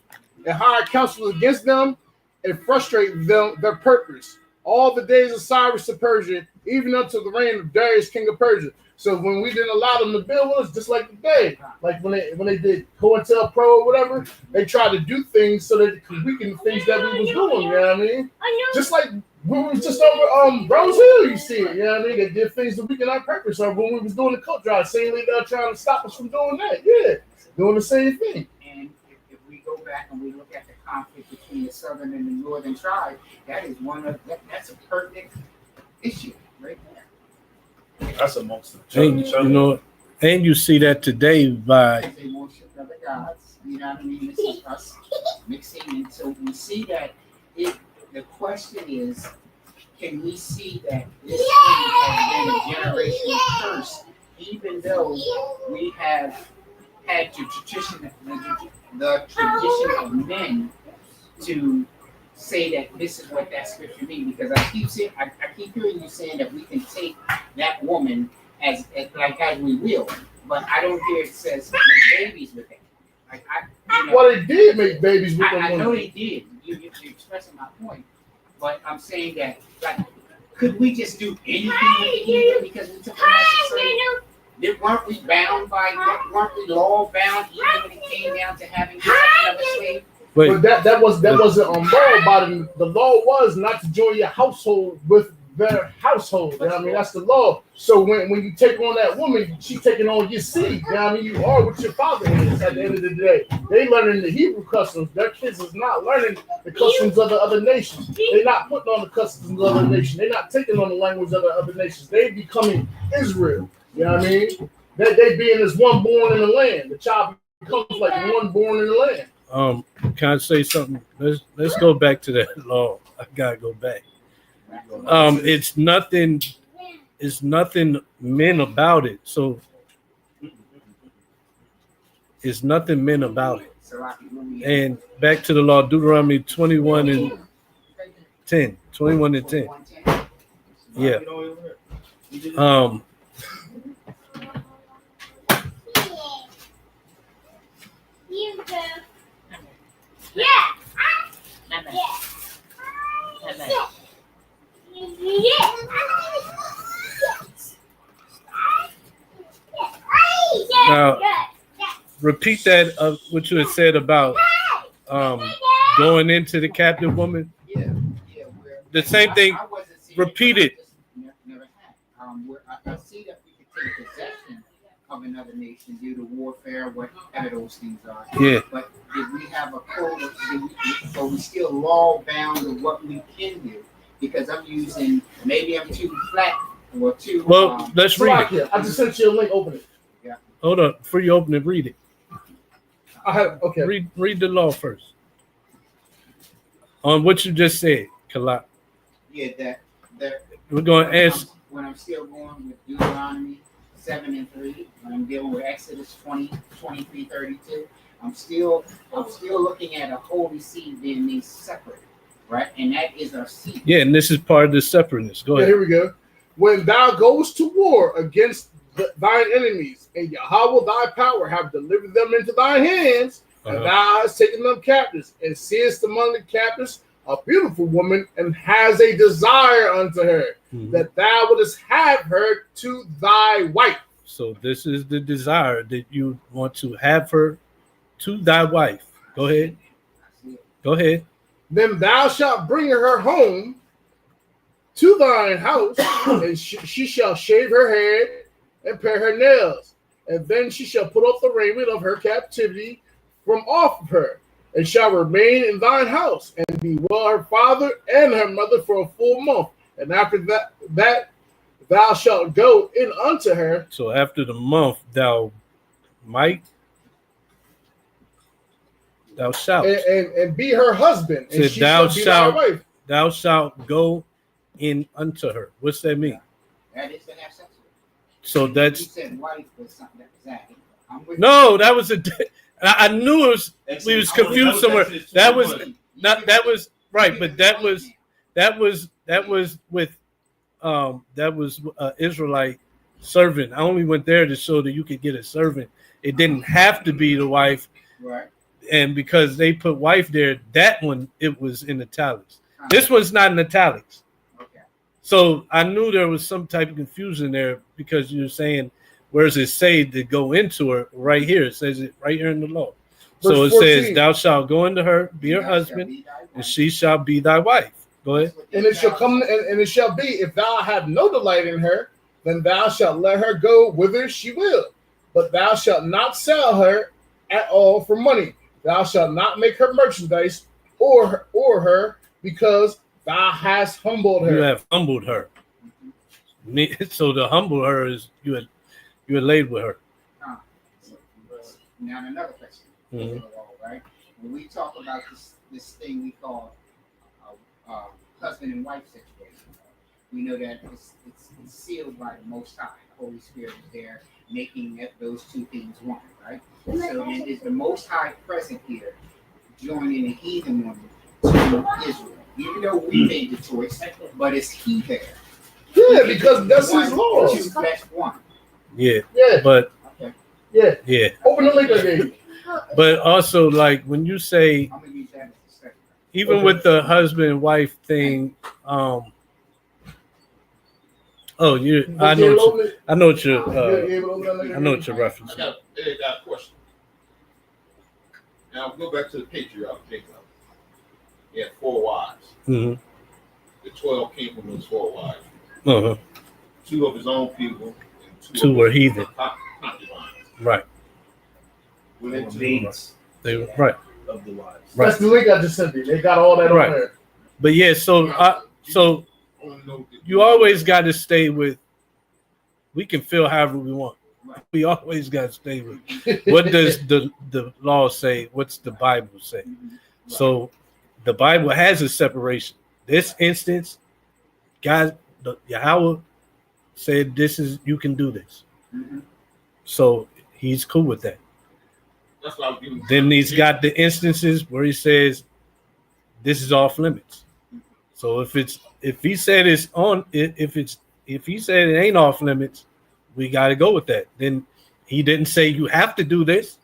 and hired counselors against them and frustrated them their purpose all the days of Cyrus of Persia, even until the reign of Darius, king of Persia. So when we didn't allow them to build with us, just like today, like when they did COINTELPRO or whatever, they tried to do things so that it could weaken the things that we was doing. You know what I mean? Just like when we was just over Rose Hill, you see it. You know what I mean? They did things to weaken our purpose. Or when we was doing the coat drive, same way they're trying to stop us from doing that. Yeah, doing the same thing. And if we go back and we look at the conflict between the southern and the northern tribe, that is that's a perfect issue right there. That's amongst them. And you see that today by they worship other gods. You know what I mean? This is us mixing, and so we see that the question is, can we see that this thing has been a generational curse, even though we have had the tradition of men to say that this is what that scripture means? Because I keep hearing you saying that we can take that woman as we will, but I don't hear it says make babies with that. Well, they did make babies with them. I know they did. You're expressing my point, but I'm saying that could we just do anything with either because we took them as a slave? Weren't we bound by that? Weren't we law bound even when it came down to having another slave? But that wasn't on law about it. The law was not to join your household with their household. You know what I mean? That's the law. So when you take on that woman, she's taking on your seed. You know what I mean? You are what your father is at the end of the day. They learning the Hebrew customs. Their kids is not learning the customs of the other nations. They're not putting on the customs of the other nations. They're not taking on the language of the other nations. They becoming Israel. You know what I mean? They being as one born in the land. The child becomes like one born in the land. Can I say something? Let's go back to that law. I gotta go back. It's nothing men about it. So it's nothing men about it. And back to the law, Deuteronomy 21 and 10. 21 and 10. Yeah. Now, repeat that of what you had said about going into the captive woman. The same thing. Repeat it. I see that we could take possession of another nation due to warfare, whatever those things are. Yeah. But if we have a code, are we still law bound of what we can do? Because maybe I'm too flat or too. Well, let's read it. I just sent you a link. Open it. Yeah. Hold on. Before you open it, read it. Okay. Read the law first. On what you just said, Kalak. Yeah, that we're going to ask. When I'm still going with Deuteronomy 7 and 3, when I'm dealing with Exodus 20, 23, 32, I'm still looking at a holy seed being made separate, right? And that is our seed. Yeah, and this is part of the separateness. Go ahead. Here we go. when thou goest to war against thine enemies, and Yahweh thy power have delivered them into thy hands, and thou hast taken them captives, and seest among the captives a beautiful woman, and has a desire unto her, that thou wouldest have her to thy wife. So this is the desire, that you want to have her to thy wife. Go ahead. Go ahead. Then thou shalt bring her home to thine house, and she shall shave her head and pare her nails, and then she shall put off the raiment of her captivity from off of her, and shall remain in thine house, and be well her father and her mother for a full month. And after that thou shalt go in unto her. So after the month thou shalt and be her husband, and she shall be thy wife. Thou shalt go in unto her. What's that mean? That is to have sex with. So that's. He said wife was something that was added. No, that was a. I knew it was. We was confused somewhere. That was not. That was right, but that was with. That was Israelite servant. I only went there to show that you could get a servant. It didn't have to be the wife. Right. And because they put wife there, that one, it was in italics. This one's not in italics. Okay. So I knew there was some type of confusion there, because you're saying, where does it say to go into her? Right here. It says it right here in the law. Verse so it 14. says, thou shalt go into her, be her husband, and she shall be thy wife. Go ahead. And it shall come, and it shall be, if thou have no delight in her, then thou shalt let her go whither she will. But thou shalt not sell her at all for money. Thou shalt not make her merchandise or her, because thou hast humbled her. You have humbled her. So to humble her is you had laid with her. Now another question. Right? When we talk about this thing we call husband and wife situation, we know that it's sealed by the Most High. The Holy Spirit is there, making those two things one. Right? So then is the Most High present here, joining the heathen woman to Israel? Even though we made the choice, but is he there? Yeah, because that's his law. That's one. Yeah. Yeah. But okay. Yeah. Open the link again. But also, like when you say, I'm gonna use that as a second. even with the husband and wife thing, I know what you're referencing. I got a question. Now go back to the patriarch Jacob. He had 4 wives. Mm-hmm. The 12 came from those 4 wives. Uh-huh. 2 of his own people, and 2 were heathen. Concubines. Right. They were right. Of the wives. Right. That's the link I just sent you. They got all that on there. But yeah, so you always got to stay with. We can feel however we want. We always got to stay with. What does the law say? What's the Bible say? So the Bible has a separation. This instance, God, Yahweh said, "This is you can do this." So he's cool with that. That's what I was giving. Then he's got the instances where he says, "This is off limits." So if he said it's on, if he said it ain't off limits, we got to go with that. Then he didn't say you have to do this.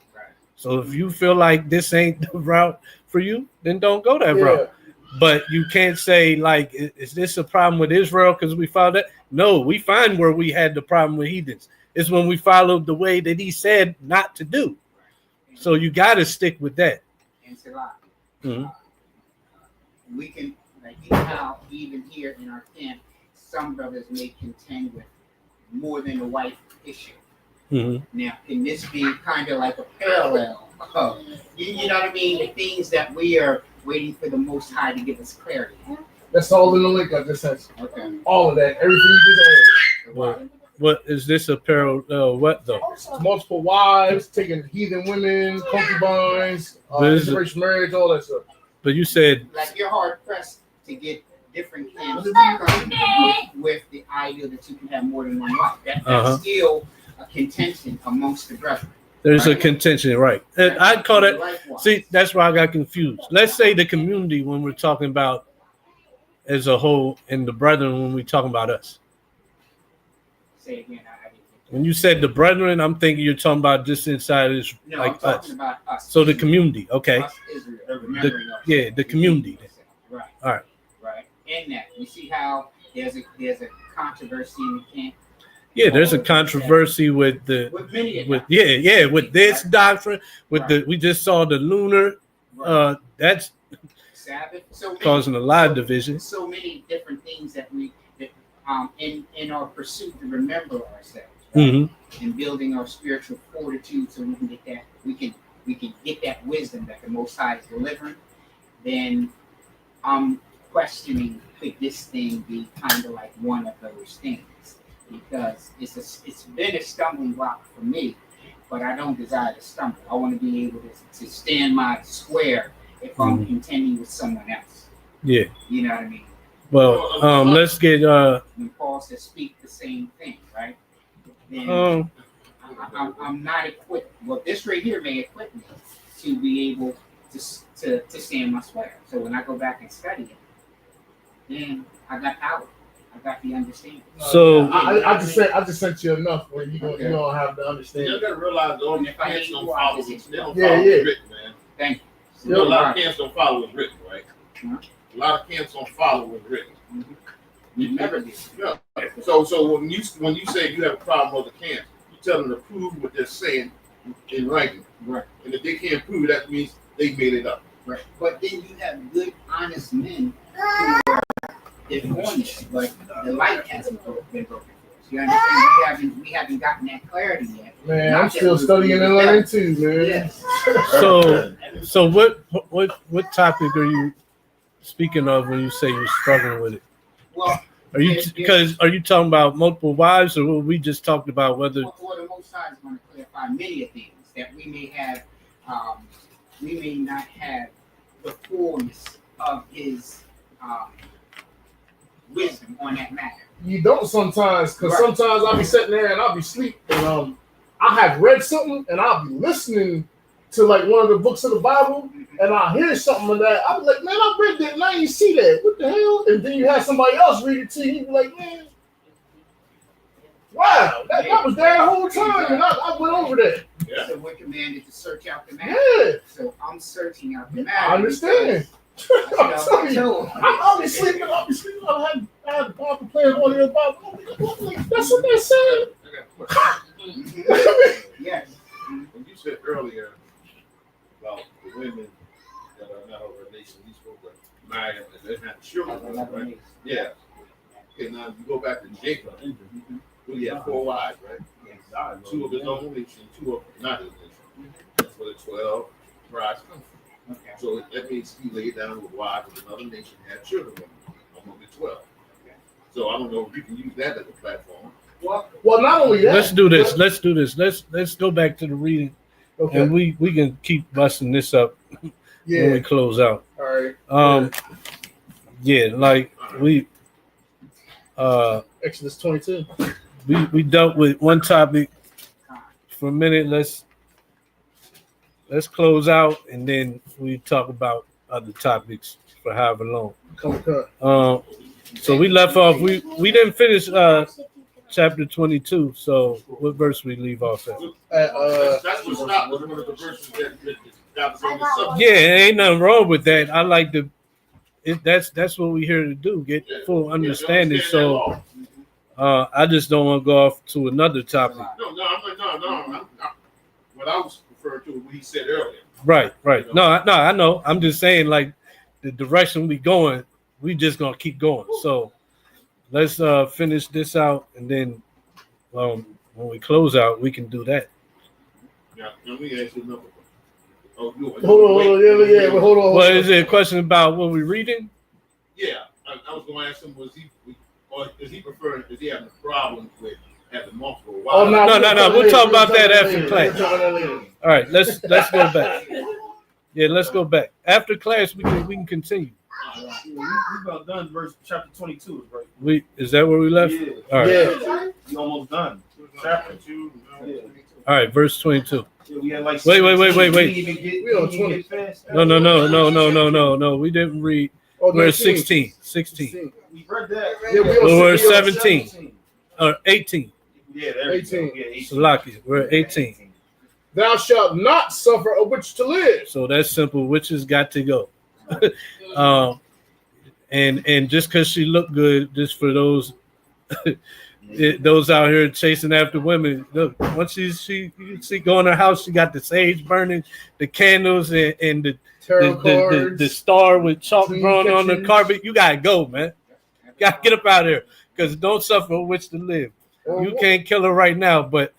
So if you feel like this ain't the route for you, then don't go that route. But you can't say, like, is this a problem with Israel because we followed that? No, we find where we had the problem with heathens. It's when we followed the way that he said not to do. So you got to stick with that. And we can, like, how even here in our camp, some brothers may contend with more than a wife issue. Now, can this be kind of like a parallel? You know what I mean? The things that we are waiting for the Most High to give us clarity. That's all in the link I just sent you. Okay. All of that. Everything you just added. What is this a parallel? What though? Multiple wives, taking heathen women, concubines, interracial marriage, all that stuff. But you said, like, you're hard pressed to get different camps to come with the idea that you can have more than one wife. That's still a contention amongst the brethren. There's a contention, right? And I'd call that. See, that's why I got confused. Let's say the community when we're talking about as a whole, and the brethren when we're talking about us. Say again. I didn't. When you said the brethren, I'm thinking you're talking about just inside this, No, like I'm talking us. about us. So the community, okay. Us, Israel, remembering us. Yeah, the community. Right. All right. Right. In that, we see how there's a controversy in the camp. Yeah, there's a controversy with the With many of with them. with this Right. doctrine, with Right. the we just saw the lunar Right. That's Sabbath. So many, causing a lot of division. so many different things that in our pursuit to remember ourselves, right? Mm-hmm. And building our spiritual fortitude so we can get that we can get that wisdom that the Most High is delivering. Then I'm questioning, could this thing be kind of like one of those things? Because it's been a stumbling block for me, but I don't desire to stumble. I want to be able to stand my square if I'm contending with someone else. Yeah. You know what I mean? Well, let's get When Paul says speak the same thing, right? Then I'm not equipped. Well, this right here may equip me to be able to stand my square. So when I go back and study it, then I got power. I got the understanding. So I just sent you enough where you don't have the You understanding. gotta realize all these If I camps need don't you, follow I'll what's just- they don't Yeah, follow yeah. what's written, man. Thank you. You know, a lot of Right. camps don't follow what's written, right? Huh? A lot of camps don't follow what's written. You never did. Yeah. So when you say you have a problem with the camps, you tell them to prove what they're saying in writing. Right. And if they can't prove it, that means they made it up. Right. But then you have good, honest men who are on this, but the light hasn't been broken for us. You understand? We haven't gotten that clarity yet. Man, Not I'm that still we're studying and learning too, man. Yes. so what topic are you speaking of when you say you're struggling with it? Well, Are you are you talking about multiple wives, or what we just talked about whether? Well, the Most High is going to clarify many of things that we may have, we may not have the fullness of His wisdom on that matter. You don't sometimes, because Right. sometimes I'll be sitting there and I'll be asleep, and I have read something and I'll be listening to like one of the books of the Bible, and I'll hear something of that. I'll be like, man, I read that and I didn't see that. What the hell? And then you have somebody else read it to you, you be like, man, wow, that was there the whole time, and I went over that. Yeah. So we're commanded to search out the matter. Yeah, So I'm searching out the matter. I understand. I'm telling you, So, I'll be sleeping. I had the Bible playing on the Bible. That's what they said. I got a question. yes. When you said earlier about the women that are not of our nation, these folks are married and they have children, right? Yeah. Okay, now you go back to Jacob. He had 4 wives, right? 2 of his own nation, 2 of not his nation. That's where the 12 tribes come from. Okay. So that means he laid down with wives of another nation, had children with them among the 12. Okay. So I don't know if you can use that as a platform. Well, not only that. Let's do this. Let's go back to the reading, Okay. and we can keep busting this up when we Yeah. close out. All right. Yeah, like we Exodus 22. we dealt with one topic for a minute. Let's close out, and then we talk about other topics for however long. Okay. So we left off. We didn't finish chapter 22. So what verse we leave off at? That's what stopped was one of the verses that got us on the subject. Yeah, ain't nothing wrong with that. I like to. That's what we're here to do. Get full understanding. So I just don't want to go off to another topic. No. What I was referring to what he said earlier. Right. No, I know. I'm just saying, like, the direction we going, we just gonna keep going. So let's finish this out, and then when we close out, we can do that. Yeah, let me ask you another one. Oh, Hold on. Yeah. But hold on. Well, is it a question about what we're reading? Yeah, I was going to ask him, is he having a problem with having multiple wives? Oh, No. We'll talk about that after later. class. We'll talk about that later. All right, let's go back. Yeah, let's go back after class. We can continue. We about done. Verse chapter 22 is right. Is that where we left? Yeah. All right. Yeah. We almost done. Chapter 2. Yeah. All right, verse 22. Yeah, we had like Wait. We didn't even get, We on we didn't get past that. No. We didn't read. Oh, We're 19. 16. We read that. Yeah, We're on 17 or 18. Yeah, there 18. Yeah, 18. Salaki, we're at 18. Thou shalt not suffer a witch to live. So that's simple. Witches got to go. And just because she looked good, just for those those out here chasing after women, look, once she you can see go in her house, she got the sage burning, the candles, and the star with chalk drawn on the carpet. You gotta go, man. You gotta get up out of here, because don't suffer a witch to live. You can't kill her right now, but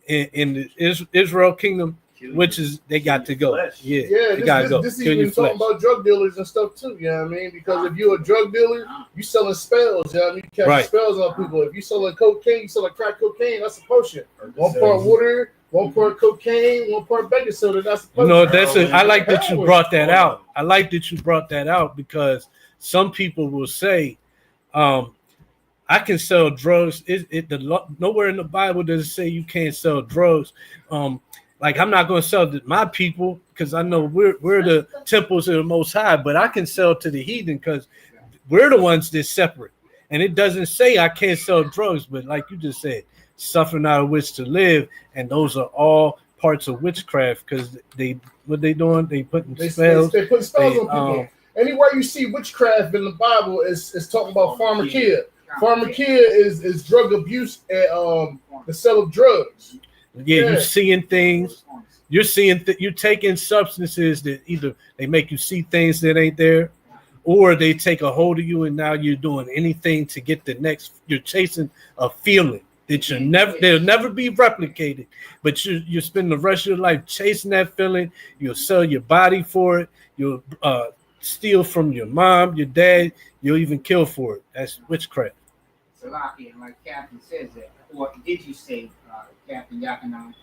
in the Israel kingdom, witches, they got to go. Yeah, they gotta go. This even talking about drug dealers and stuff too. You know what I mean? Because if you're a drug dealer, you selling spells. You know what I mean? You casting spells on people. If you selling cocaine, you selling crack cocaine. That's a potion. 1 part water, 1 part cocaine, 1 part baking soda. That's a potion. No, that's it. I like that you brought that out. I like that you brought that out, because some people will say, I can sell drugs. Nowhere in the Bible does it say you can't sell drugs. Like, I'm not going to sell to my people, because I know we're the temples of the Most High, but I can sell to the heathen because we're the ones that's separate. And it doesn't say I can't sell drugs, but like you just said, suffer not a witch to live, and those are all parts of witchcraft, because what they doing? They putting spells. They put spells on people. Anywhere you see witchcraft in the Bible is talking about pharmakia. Pharmakia is drug abuse and the sale of drugs. Yeah, you're seeing things. You're seeing you're taking substances that either they make you see things that ain't there, or they take a hold of you, and now you're doing anything to get the next. You're chasing a feeling that they'll never be replicated. But you spend the rest of your life chasing that feeling. You'll sell your body for it. You'll steal from your mom, your dad. You'll even kill for it. That's witchcraft. Salaki, and like Captain says that, or did you say, Captain Yakanan,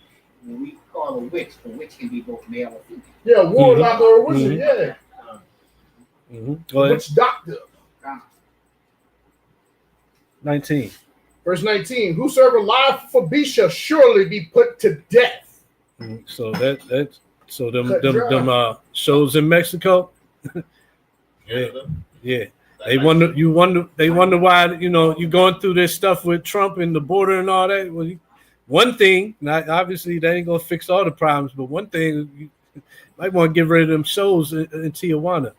when we call a witch can be both male or female? Yeah, warlock or a wizard, yeah. Go ahead. Witch doctor. 19. Verse 19. Whosoever lieth for beast shall surely be put to death. So that's them shows in Mexico. yeah. They wonder why, you're going through this stuff with Trump and the border and all that. Well, one thing, not obviously that ain't gonna fix all the problems, but one thing, you might want to get rid of them shows in Tijuana.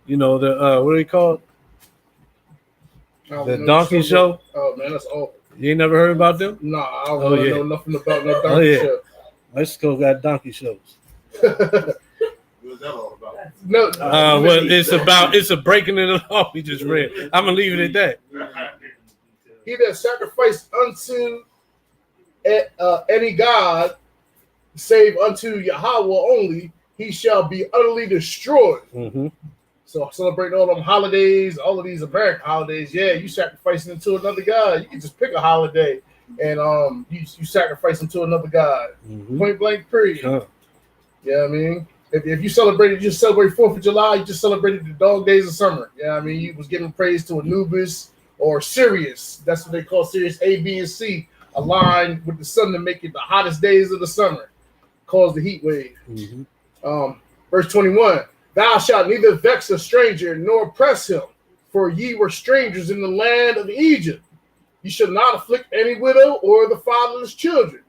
The what are they called? The donkey show. Oh man, that's awful. You ain't never heard about them? Nah, I don't know nothing about no donkey show. Mexico got donkey shows. What's that all about? No, it's a breaking of the law we just read. I'm gonna leave it at that. He that sacrificed unto any god, save unto Yahweh only, he shall be utterly destroyed. Mm-hmm. So celebrating all them holidays, all of these American holidays, yeah, you sacrificing to another god. You can just pick a holiday and you sacrifice them to another god. Mm-hmm. Point blank, period. Yeah, I mean. If you celebrated, you just celebrate 4th of July, you just celebrated the dog days of summer. Yeah, I mean, you was giving praise to Anubis or Sirius. That's what they call Sirius A, B, and C, aligned with the sun to make it the hottest days of the summer, cause the heat wave. Mm-hmm. Verse 21, thou shalt neither vex a stranger nor oppress him, for ye were strangers in the land of Egypt. You shall not afflict any widow or the fatherless children.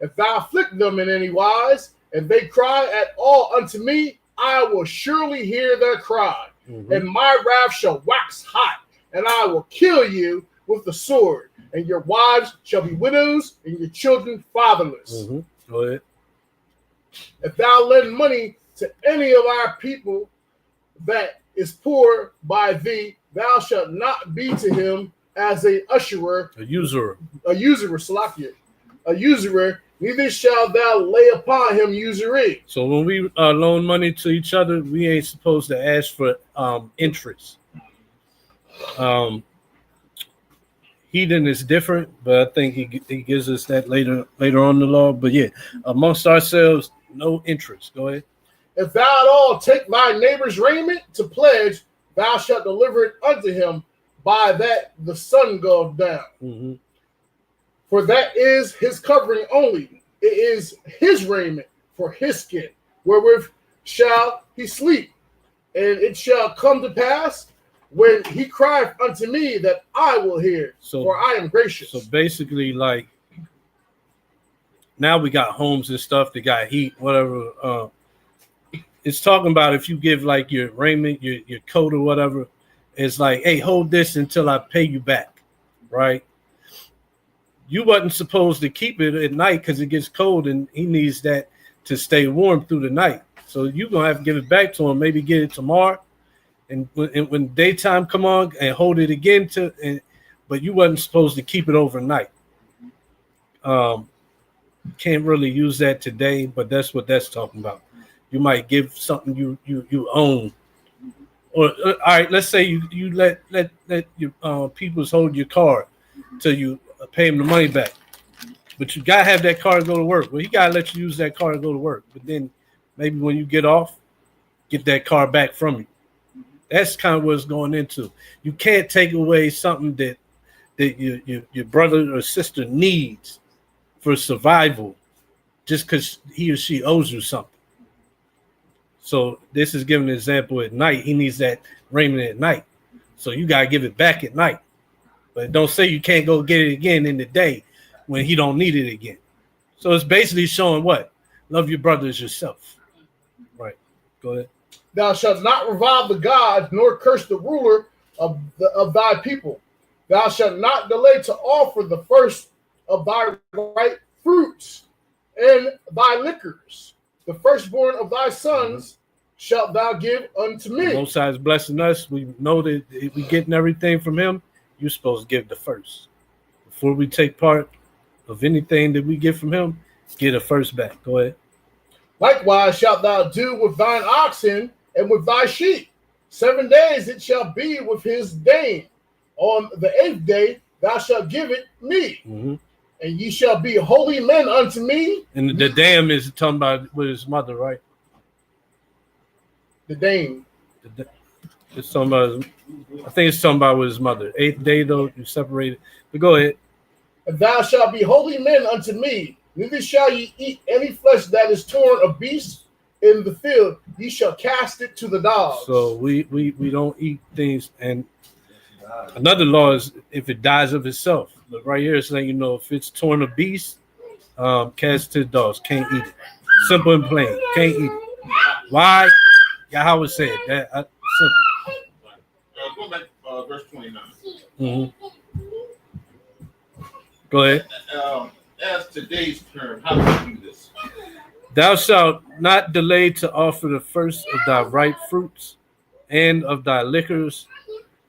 If thou afflict them in any wise, and they cry at all unto me, I will surely hear their cry. Mm-hmm. And my wrath shall wax hot, and I will kill you with the sword. And your wives shall be widows, and your children fatherless. Mm-hmm. Go ahead. If thou lend money to any of our people that is poor by thee, thou shalt not be to him as a usurer, Salakia, a usurer, neither shall thou lay upon him usury. So when we loan money to each other, we ain't supposed to ask for interest. Heathen is different, but I think he gives us that later on in the law. But yeah, amongst ourselves, no interest. Go ahead. If thou at all take thy neighbor's raiment to pledge, thou shalt deliver it unto him by that the sun goeth down. Mm-hmm. For that is his covering only. It is his raiment for his skin, wherewith shall he sleep. And it shall come to pass when he crieth unto me that I will hear, for I am gracious. So basically, like now we got homes and stuff. They got heat, whatever. It's talking about if you give like your raiment, your coat or whatever, it's like, hey, hold this until I pay you back, right? You wasn't supposed to keep it at night because it gets cold and he needs that to stay warm through the night. So you're going to have to give it back to him, maybe get it tomorrow. And when daytime come on and hold it again but you wasn't supposed to keep it overnight. Can't really use that today, but that's what that's talking about. You might give something you own. Or all right, let's say you let your peoples hold your car till you pay them the money back. But you gotta have that car to go to work. Well, he gotta let you use that car to go to work. But then maybe when you get off, get that car back from you. That's kind of what it's going into. You can't take away something that your brother or sister needs for survival just because he or she owes you something. So this is giving an example at night. He needs that raiment at night. So you got to give it back at night. But don't say you can't go get it again in the day when he don't need it again. So it's basically showing what? Love your brother as yourself. Right. Go ahead. Thou shalt not revile the God, nor curse the ruler of thy people. Thou shalt not delay to offer the first of thy right fruits and thy liquors. The firstborn of thy sons shalt thou give unto me. The Most High is blessing us. We know that if we getting everything from him, you're supposed to give the first. Before we take part of anything that we get from him, get a first back. Go ahead. Likewise shalt thou do with thine oxen and with thy sheep. 7 days it shall be with his dame. On the 8th day thou shalt give it me. Mm-hmm. And ye shall be holy men unto me. And the dam is talking about with his mother, right? The dame. It's talking about, I think it's talking about with his mother. 8th day, though, you separate it. But go ahead. And thou shalt be holy men unto me. Neither shall ye eat any flesh that is torn of beasts in the field. Ye shall cast it to the dogs. So we don't eat things. And another law is if it dies of itself. But right here it's letting you know if it's torn of beast, cast to the dogs. Can't eat it. Simple and plain. Can't eat it. Why? Yahweh said that. Simple. Go back to verse 29. Mm-hmm. Go ahead. As today's term, how do you do this? Thou shalt not delay to offer the first of thy ripe fruits and of thy liquors,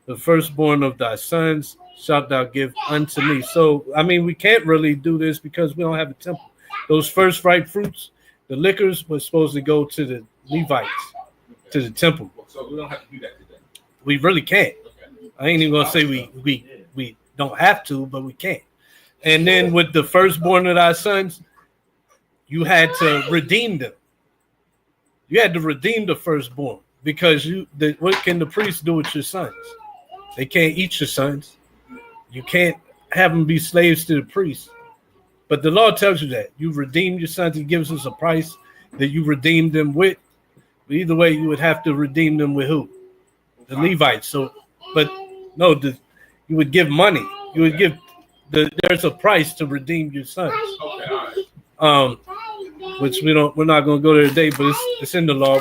the firstborn of thy sons shalt thou give unto me. So, I mean, we can't really do this because we don't have a temple. Those first ripe fruits, the liquors were supposed to go to the Levites, to the temple. So we don't have to do that today. We really can't. Okay. I ain't even gonna say we don't have to, but we can't. And then with the firstborn of thy sons, you had to redeem them. You had to redeem the firstborn because what can the priest do with your sons? They can't eat your sons. You can't have them be slaves to the priest. But the law tells you that. You redeem your sons. He gives us a price that you redeem them with. But either way, you would have to redeem them with who? The Levites. So, but no, you would give money. You would give there's a price to redeem your sons. Okay, all right. Which we're not going to go there today, but it's in the law.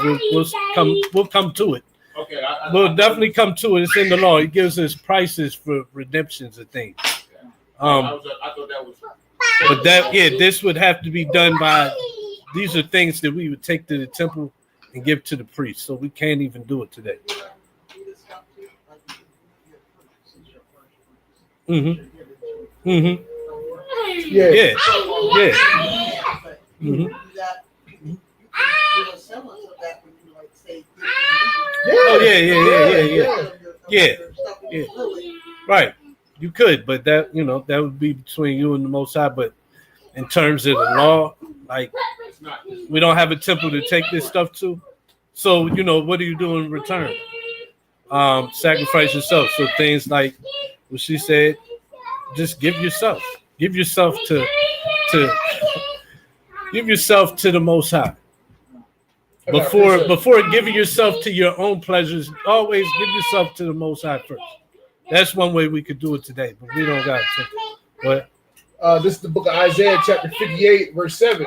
We'll come to it. Okay, we'll definitely come to it. It's in the law. He gives us prices for redemptions of things. I thought that was. But this would have to be done by. These are things that we would take to the temple and give to the priest. So we can't even do it today. Mm-hmm. Mm-hmm. Yeah. Mm-hmm. Yeah. Right. You could, but that would be between you and the Most High. But in terms of the law, like we don't have a temple to take this stuff to. So what do you do in return? Sacrifice yourself. So things like what she said, just give yourself to the Most High. Before giving yourself to your own pleasures, always give yourself to the Most High first. That's one way we could do it today, but we don't got to. But This is the book of Isaiah, chapter 58, verse 7.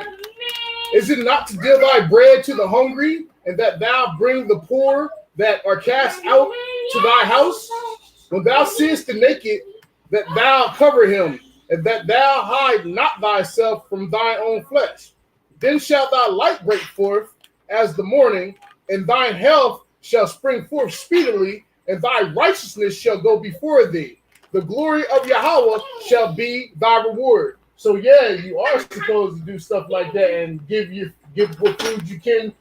Is it not to give thy bread to the hungry, and that thou bring the poor that are cast out to thy house? When thou seest the naked, that thou cover him, and that thou hide not thyself from thine own flesh. Then shall thy light break forth as the morning, and thine health shall spring forth speedily, and thy righteousness shall go before thee. The glory of Yahweh shall be thy reward. So yeah, you are supposed to do stuff like that and give what food you can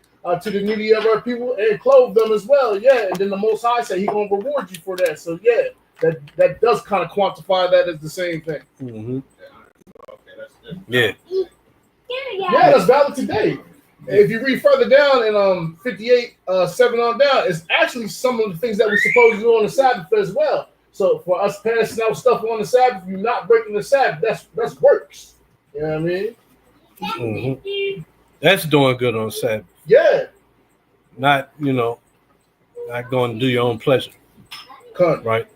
to the needy of our people and clothe them as well. Yeah, and then the Most High said He gonna reward you for that. So yeah, that does kind of quantify that as the same thing. Mm-hmm. Yeah. Yeah, that's valid today. If you read further down in 58, 7 on down, it's actually some of the things that we're supposed to do on the Sabbath as well. So for us passing out stuff on the Sabbath, you're not breaking the Sabbath. That's works. You know what I mean? Mm-hmm. That's doing good on Sabbath. Yeah. Not not going to do your own pleasure. Cut. Right.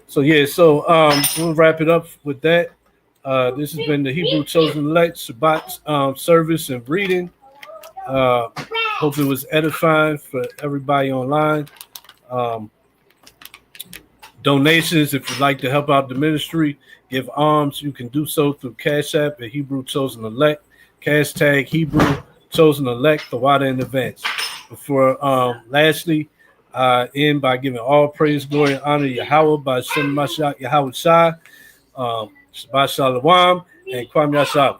So yeah, we'll wrap it up with that. This has been the Hebrew Chosen Elect Shabbat service and reading. Hope it was edifying for everybody online. Donations, if you'd like to help out the ministry, give alms, you can do so through Cash App at Hebrew Chosen Elect, cash tag Hebrew Chosen Elect, the water in advance. Before lastly, end by giving all praise, glory, and honor to Yahweh by Shem Mashiach Yahweh Shai, Shabbat Shalom, and Kwam Yashav.